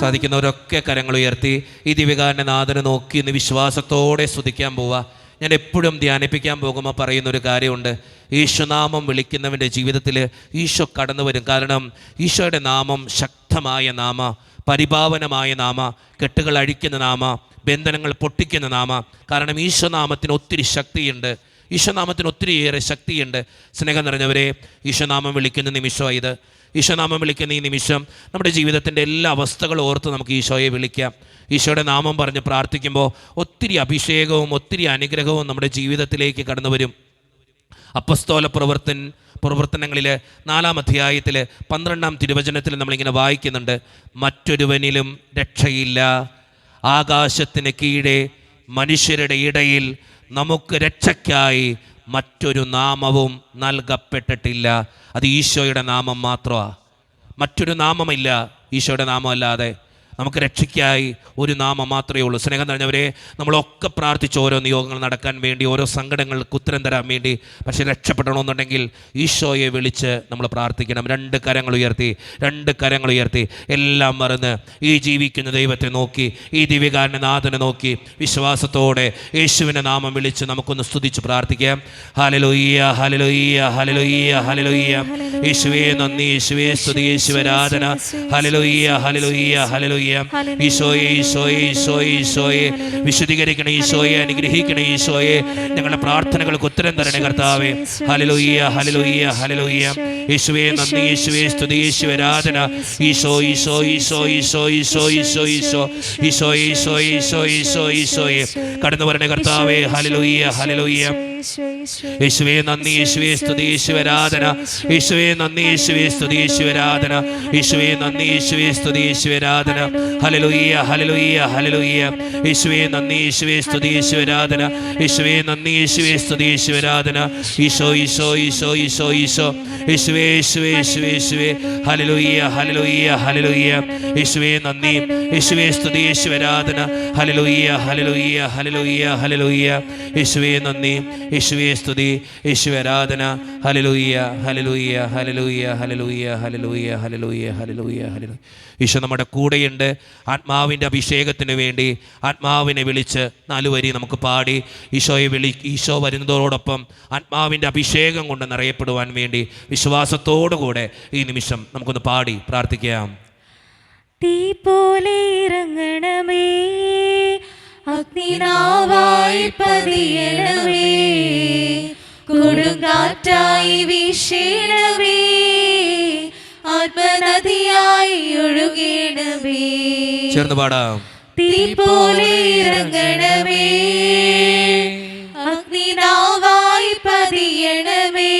സാധിക്കുന്നവരൊക്കെ കരങ്ങൾ ഉയർത്തി ഈ ദിവ്യകാരുണ്യനാഥനെ നോക്കി ഇന്ന് വിശ്വാസത്തോടെ സ്തുതിക്കാൻ പോവുക. ഞാൻ എപ്പോഴും ധ്യാനിപ്പിക്കാൻ പോകുമ്പോൾ പറയുന്നൊരു കാര്യമുണ്ട്, ഈശോനാമം വിളിക്കുന്നവൻ്റെ ജീവിതത്തിൽ ഈശോ കടന്നു വരും. കാരണം ഈശോയുടെ നാമം ശക്തമായ നാമ, പരിപാവനമായ നാമ, കെട്ടുകൾ അഴിക്കുന്ന നാമ, ബന്ധനങ്ങൾ പൊട്ടിക്കുന്ന നാമ. കാരണം ഈശോനാമത്തിന് ഒത്തിരി ശക്തിയുണ്ട്, ഈശോനാമത്തിന് ഒത്തിരിയേറെ ശക്തിയുണ്ട്. സ്നേഹം നിറഞ്ഞവരെ, ഈശോനാമം വിളിക്കുന്ന നിമിഷമാണ് ഇത്. ഈശോനാമം വിളിക്കുന്ന ഈ നിമിഷം നമ്മുടെ ജീവിതത്തിൻ്റെ എല്ലാ അവസ്ഥകളും ഓർത്ത് നമുക്ക് ഈശോയെ വിളിക്കാം. ഈശോയുടെ നാമം പറഞ്ഞ് പ്രാർത്ഥിക്കുമ്പോൾ ഒത്തിരി അഭിഷേകവും ഒത്തിരി അനുഗ്രഹവും നമ്മുടെ ജീവിതത്തിലേക്ക് കടന്നു വരും. അപ്പസ്തോല പ്രവർത്തനങ്ങളിൽ 4-ാം അധ്യായത്തിൽ 12-ാം തിരുവചനത്തിൽ നമ്മളിങ്ങനെ വായിക്കുന്നുണ്ട്, മറ്റൊരുവനിലും രക്ഷയില്ല, ആകാശത്തിന് കീഴെ മനുഷ്യരുടെ ഇടയിൽ നമുക്ക് രക്ഷയ്ക്കായി മറ്റൊരു നാമവും നൽകപ്പെട്ടിട്ടില്ല. അത് ഈശോയുടെ നാമം മാത്രമാണ്, മറ്റൊരു നാമമില്ല ഈശോയുടെ നാമമല്ലാതെ. നമുക്ക് രക്ഷയ്ക്കായി ഒരു നാമം മാത്രമേ ഉള്ളൂ. സ്നേഹം നിറഞ്ഞവരെ, നമ്മളൊക്കെ പ്രാർത്ഥിച്ച് ഓരോ നിയോഗങ്ങൾ നടക്കാൻ വേണ്ടി, ഓരോ സങ്കടങ്ങൾക്ക് ഉത്തരം തരാൻ വേണ്ടി. പക്ഷേ രക്ഷപ്പെടണമെന്നുണ്ടെങ്കിൽ ഈശോയെ വിളിച്ച് നമ്മൾ പ്രാർത്ഥിക്കണം. രണ്ട് കരങ്ങൾ ഉയർത്തി എല്ലാം മറന്ന് ഈ ജീവിക്കുന്ന ദൈവത്തെ നോക്കി, ഈ ദിവ്യകാരൻ്റെ നാഥനെ നോക്കി വിശ്വാസത്തോടെ യേശുവിൻ്റെ നാമം വിളിച്ച് നമുക്കൊന്ന് സ്തുതിച്ച് പ്രാർത്ഥിക്കാം. Hallelujah, hallelujah, hallelujah, hallelujah. യേശുവേ നന്ദി, യേശുവേ സ്തുതി, യേശുവേ ആരാധന. Hallelujah, hallelujah, hallelujah. ഈശോയെ, ഈശോയെ, ഈശോയെ, ഈശോയെ വിശുദ്ധീകരിക്കണേ, ഈശോയെ അനുഗ്രഹിക്കണേ, ഈശോയെ ഞങ്ങളുടെ പ്രാർത്ഥനകൾക്ക് ഉത്തരം തരണേ കർത്താവേ. ഹല്ലേലൂയ, ഹല്ലേലൂയ, ഹല്ലേലൂയ. യേശുവേ നന്ദി, യേശുവേ സ്തുതി, യേശുവേ ആരാധന. ഈശോ, ഈശോ, ഈശോ, ഈശോ, ഈശോ, ഈശോ, ഈശോ, ഈശോയെ, ഈശോയെ, ഈശോയെ, ഈശോയെ, ഈശോയെ കടന്നു വരണേ കർത്താവേ. ഹല്ലേലൂയ, ഹല്ലേലൂയ. യേശുവേ നന്ദി, യേശുവേ സ്തുതി, യേശുവേ ആരാധന. യേശുവേ നന്ദി, യേശുവേ സ്തുതി, യേശുവേ ആരാധന. യേശുവേ നന്ദി, യേശുവേ സ്തുതി, യേശുവേ ആരാധന. Hallelujah, hallelujah, hallelujah. യേശുവേ നന്ദി, യേശുവേ സ്തുതി, യേശുവേ ആരാധന. യേശുവേ നന്ദി, യേശുവേ സ്തുതി, യേശുവേ ആരാധന. ഈശോ, ഈശോ, ഈശോ, ഈശോ, ഈശോ. യേശുവേ, യേശുവേ, യേശുവേ, യേശുവേ. Hallelujah, hallelujah, hallelujah. യേശുവേ നന്ദി, യേശുവേ സ്തുതി, യേശുവേ ആരാധന. Hallelujah, hallelujah, hallelujah, hallelujah. യേശുവേ നന്ദി, യേശുവേ സ്തുതി, യേശുവേ ആരാധന. Hallelujah, hallelujah, hallelujah, hallelujah, hallelujah, hallelujah, hallelujah, hallelujah. Isho നമ്മുടെ കൂടെയുണ്ട്. ആത്മാവിൻ്റെ അഭിഷേകത്തിന് വേണ്ടി ആത്മാവിനെ വിളിച്ച് 4 വരി നമുക്ക് പാടി ഈശോ വരുന്നതോടൊപ്പം ആത്മാവിൻ്റെ അഭിഷേകം കൊണ്ട് നിറയപ്പെടുവാൻ വേണ്ടി വിശ്വാസത്തോടുകൂടെ ഈ നിമിഷം നമുക്കൊന്ന് പാടി പ്രാർത്ഥിക്കാം. തീ പോലെ ഇറങ്ങണമേ, അഗ്നിനാവായി പതിയണമേ, കൊടുങ്കാറ്റായി വീശണമേ, ആത്മനദിയായി ഒഴുകണമേ. ചേർന്ന് പാടാം. തീ പോലെ ഇറങ്ങണമേ, അഗ്നിനാവായി പതിയണമേ,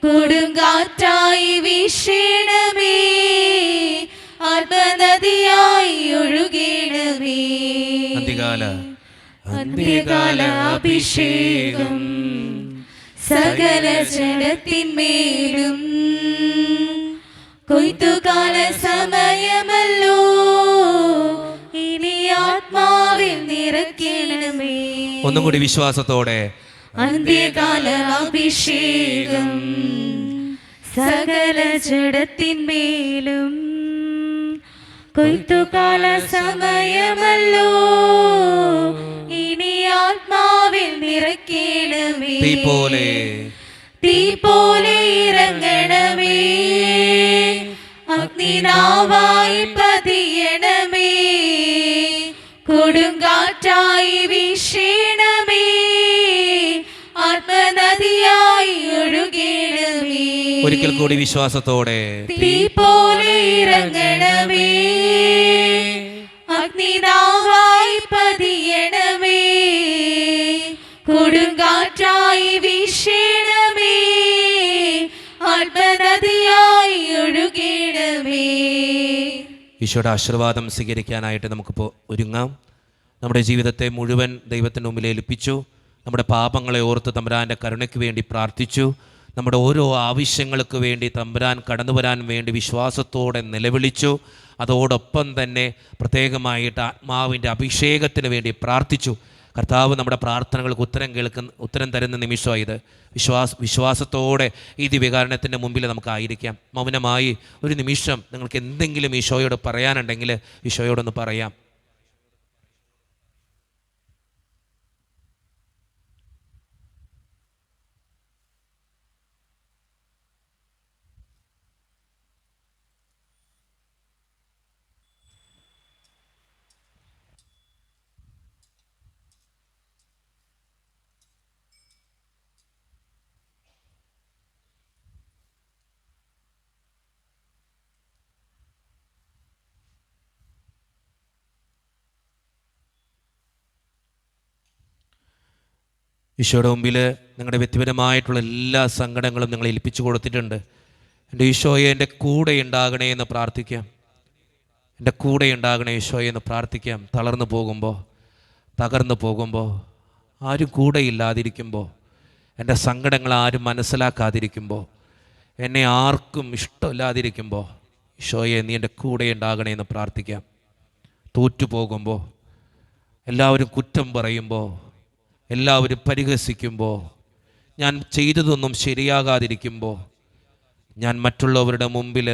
കൊടുങ്കാറ്റായി വീശണമേ, ആത്മനദിയായി ഒഴുകണമേ. അന്ത്യകാല അഭിഷേകം സകല ജനത്തിന്മേലും, കൊയ്ത്തുകാല സമയമല്ലോ, ഇനി ആത്മാവിൽ നിറയ്ക്കണമേ. ഒന്നും കൂടി വിശ്വാസത്തോടെ. അന്ത്യകാല അഭിഷേകം സകല ജഡത്തിന്മേലും, കൊയ്ത്തുകാല സമയമല്ലോ, ഇനി ആത്മാവിൽ നിറയ്ക്കണമേ. തീ പോലെ ഇറങ്ങണമേ, അഗ്നിനാവായി പതിയണമേ, കൊടുങ്കാറ്റായി വീശണമേ, ആത്മനദിയായി ഒഴുകണമേ. ഒരിക്കൽ കൂടി വിശ്വാസത്തോടെ. തീ പോലെ ഇറങ്ങണമേ, അഗ്നിനാവായി പതിയണമേ, കൊടുങ്കാറ്റായി വീശണമേ, ആത്മനദിയായി ഒഴുകണമേ. ഈശോയുടെ ആശീർവാദം സ്വീകരിക്കാനായിട്ട് നമുക്കിപ്പോൾ ഒരുങ്ങാം. നമ്മുടെ ജീവിതത്തെ മുഴുവൻ ദൈവത്തിൻ്റെ മുമ്പിൽ ഏൽപ്പിച്ചു. നമ്മുടെ പാപങ്ങളെ ഓർത്ത് തമ്പുരാൻ്റെ കരുണയ്ക്ക് വേണ്ടി പ്രാർത്ഥിച്ചു. നമ്മുടെ ഓരോ ആവശ്യങ്ങൾക്ക് വേണ്ടി തമ്പുരാൻ കടന്നു വരാൻ വേണ്ടി വിശ്വാസത്തോടെ നിലവിളിച്ചു. അതോടൊപ്പം തന്നെ പ്രത്യേകമായിട്ട് ആത്മാവിൻ്റെ അഭിഷേകത്തിന് വേണ്ടി പ്രാർത്ഥിച്ചു. കർത്താവ് നമ്മുടെ പ്രാർത്ഥനകൾക്ക് ഉത്തരം തരുന്ന നിമിഷമായത്. വിശ്വാസത്തോടെ ഈ ദിവ്യകാരണത്തിൻ്റെ മുമ്പിൽ നമുക്കായിരിക്കാം. മൗനമായി ഒരു നിമിഷം നിങ്ങൾക്ക് എന്തെങ്കിലും ഈശോയോട് പറയാനുണ്ടെങ്കിൽ ഈശോയോടൊന്ന് പറയാം. ഈശോയുടെ മുമ്പിൽ നിങ്ങളുടെ വ്യക്തിപരമായിട്ടുള്ള എല്ലാ സങ്കടങ്ങളും നിങ്ങൾ ഏൽപ്പിച്ചു കൊടുത്തിട്ടുണ്ട്. എൻ്റെ ഈശോയെ എൻ്റെ കൂടെ ഉണ്ടാകണേ എന്ന് പ്രാർത്ഥിക്കാം. എൻ്റെ കൂടെ ഉണ്ടാകണേ ഈശോയെ എന്ന് പ്രാർത്ഥിക്കാം. തളർന്നു പോകുമ്പോൾ, തകർന്നു പോകുമ്പോൾ, ആരും കൂടെ ഇല്ലാതിരിക്കുമ്പോൾ, എൻ്റെ സങ്കടങ്ങൾ ആരും മനസ്സിലാക്കാതിരിക്കുമ്പോൾ, എന്നെ ആർക്കും ഇഷ്ടമില്ലാതിരിക്കുമ്പോൾ ഈശോയെ നീ എൻ്റെ കൂടെ ഉണ്ടാകണേ എന്ന് പ്രാർത്ഥിക്കാം. തോറ്റുപോകുമ്പോൾ, എല്ലാവരും കുറ്റം പറയുമ്പോൾ, എല്ലാവരും പരിഹസിക്കുമ്പോൾ, ഞാൻ ചെയ്തതൊന്നും ശരിയാകാതിരിക്കുമ്പോൾ, ഞാൻ മറ്റുള്ളവരുടെ മുമ്പിൽ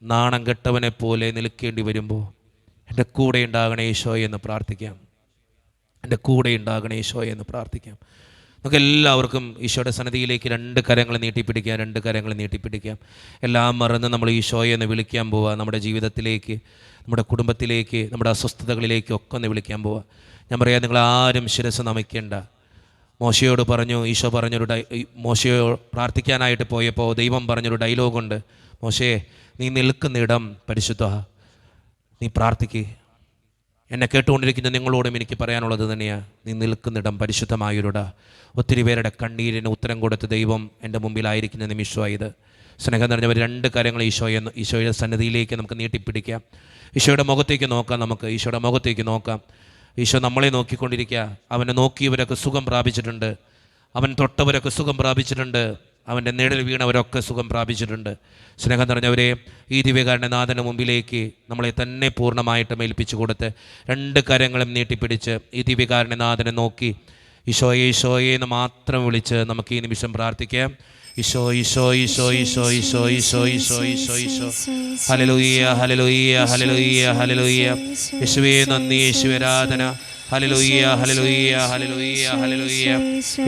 നാണം കെട്ടവനെ പോലെ നിൽക്കേണ്ടി വരുമ്പോൾ എൻ്റെ കൂടെ ഉണ്ടാകണേ ഈശോയെ എന്ന് പ്രാർത്ഥിക്കാം. എൻ്റെ കൂടെ ഉണ്ടാകണേ ഈശോയെ എന്ന് പ്രാർത്ഥിക്കാം. നമുക്ക് എല്ലാവർക്കും ഈശോയുടെ സന്നിധിയിലേക്ക് രണ്ട് കരങ്ങൾ നീട്ടിപ്പിടിക്കാം. എല്ലാം മറന്ന് നമ്മൾ ഈശോയെ എന്ന് വിളിക്കാൻ പോവുക. നമ്മുടെ ജീവിതത്തിലേക്ക്, നമ്മുടെ കുടുംബത്തിലേക്ക്, നമ്മുടെ അസ്വസ്ഥതകളിലേക്ക് ഒക്കെ ഒന്ന് വിളിക്കാൻ പോവുക. ഞാൻ പറയാം, നിങ്ങളാരും ശിരസ് നമിക്കേണ്ട. മോശയോട് പറഞ്ഞു, ഈശോ പറഞ്ഞൊരു മോശയോ പ്രാർത്ഥിക്കാനായിട്ട് പോയപ്പോൾ ദൈവം പറഞ്ഞൊരു ഡയലോഗുണ്ട്. മോശയെ, നീ നിൽക്കുന്നിടം പരിശുദ്ധ, നീ പ്രാർത്ഥിക്ക്. എന്നെ കേട്ടുകൊണ്ടിരിക്കുന്ന നിങ്ങളോടും എനിക്ക് പറയാനുള്ളത് തന്നെയാണ്, നീ നിൽക്കുന്നിടം പരിശുദ്ധമായൊരുട. ഒത്തിരി പേരുടെ കണ്ണീരിന് ഉത്തരം കൊടുത്ത് ദൈവം എൻ്റെ മുമ്പിലായിരിക്കുന്ന നിമിഷമായത്. സ്നേഹം നിറഞ്ഞവർ, രണ്ട് കാര്യങ്ങൾ ഈശോയുടെ സന്നിധിയിലേക്ക് നമുക്ക് നീട്ടിപ്പിടിക്കാം. ഈശോയുടെ മുഖത്തേക്ക് നോക്കാം. ഈശോയുടെ മുഖത്തേക്ക് നോക്കാം. ഈശോ നമ്മളെ നോക്കിക്കൊണ്ടിരിക്കുക. അവനെ നോക്കിയവരൊക്കെ സുഖം പ്രാപിച്ചിട്ടുണ്ട്, അവൻ തൊട്ടവരൊക്കെ സുഖം പ്രാപിച്ചിട്ടുണ്ട്, അവൻ്റെ നിഴൽ വീണവരൊക്കെ സുഖം പ്രാപിച്ചിട്ടുണ്ട്. സ്നേഹം നിറഞ്ഞവരെ, ഈ ദിവ്യകാരുണ്യ നാഥന് മുമ്പിലേക്ക് നമ്മളെ തന്നെ പൂർണ്ണമായിട്ടും ഏൽപ്പിച്ചു കൊടുത്ത് രണ്ട് കരങ്ങളും നീട്ടിപ്പിടിച്ച് ഈ ദിവ്യകാരുണ്യ നാഥനെ നോക്കി ഈശോയെ ഈശോയെ എന്ന് മാത്രം വിളിച്ച് നമുക്ക് ഈ നിമിഷം പ്രാർത്ഥിക്കാം. Isho Isho Isho Isho Isho Isho Isho Isho Isho hallelujah hallelujah hallelujah hallelujah. യേശുവേ നന്ദി, യേശുവേ ആരാധന. Hallelujah hallelujah hallelujah hallelujah.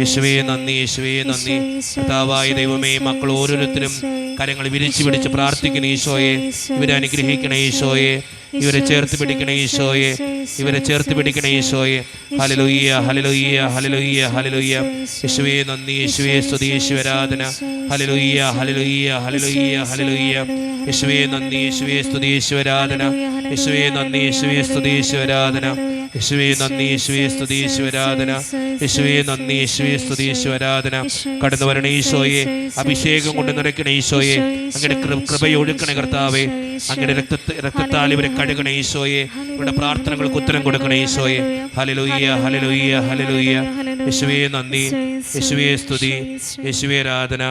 യേശുവേ നന്ദി, യേശുവേ നന്ദി. കർത്താവായ ദൈവമേ, മക്കൾ ഓരോരുത്തരും കരങ്ങൾ വിരിച്ചു പിടിച്ച് പ്രാർത്ഥിക്കുന്ന ഈശോയെ, ഇവരെ അനുഗ്രഹിക്കണേ ഈശോയെ, ഇവരെ ചേർത്ത് പിടിക്കണേ ഈശോയെ, ഇവരെ ചേർത്ത് പിടിക്കണേ ഈശോയെ. ഹല്ലേലൂയ ഹല്ലേലൂയ ഹല്ലേലൂയ ഹല്ലേലൂയ. യേശുവേ നന്ദി, യേശുവേ സ്തുതി, യേശുവേ ആരാധന. Hallelujah hallelujah hallelujah hallelujah. യേശുവേ നന്ദി, യേശുവേ സ്തുതി, യേശുവേ ആരാധന. യേശുവേ നന്ദി, യേശുവേ സ്തുതി, യേശുവേ ആരാധന. യേശുവേ നന്ദി, യേശുവേ സ്തുതി, യേശുവേ ആരാധന. യേശുവേ നന്ദി, യേശുവേ സ്തുതി, യേശുവേ ആരാധന. കടന്നു വരണേ ഈശോയെ, അഭിഷേകം കൊണ്ട് നിറയ്ക്കണേ ഈശോയെ, അങ്ങയുടെ കൃപയൊഴുക്കണേ കർത്താവേ, അങ്ങയുടെ രക്തത്താൽ ഇവരെ കഴുകണേ ഈശോയെ, ഇവരുടെ പ്രാർത്ഥനകൾക്ക് ഉത്തരം കൊടുക്കണേ ഈശോയെ. ഹല്ലേലൂയ ഹല്ലേലൂയ ഹല്ലേലൂയ. യേശുവേ നന്ദി, യേശുവേ സ്തുതി, യേശുവേ ആരാധന.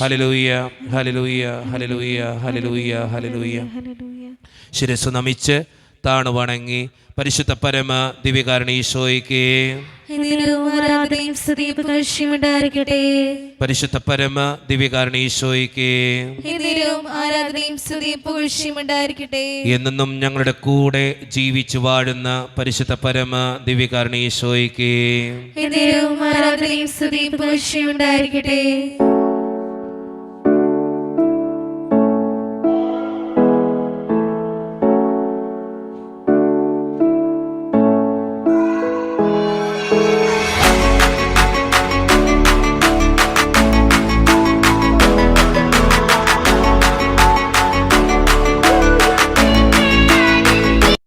ഹല്ലേലൂയ ഹല്ലേലൂയ ഹല്ലേലൂയ ഹല്ലേലൂയ ഹല്ലേലൂയ. ശിരസ്സ് നമിച്ച് താണു വണങ്ങി പരിശുദ്ധ പരമ ദിവ്യകാരുണ്യ ഈശോയ്ക്ക് പരിശുദ്ധ പരമ ദിവ്യകാരുണ്യ ഈശോയ്ക്ക് എന്നും ഞങ്ങളുടെ കൂടെ ജീവിച്ചു വാഴുന്ന പരിശുദ്ധ പരമ ദിവ്യകാരുണ്യ ഈശോയ്ക്ക്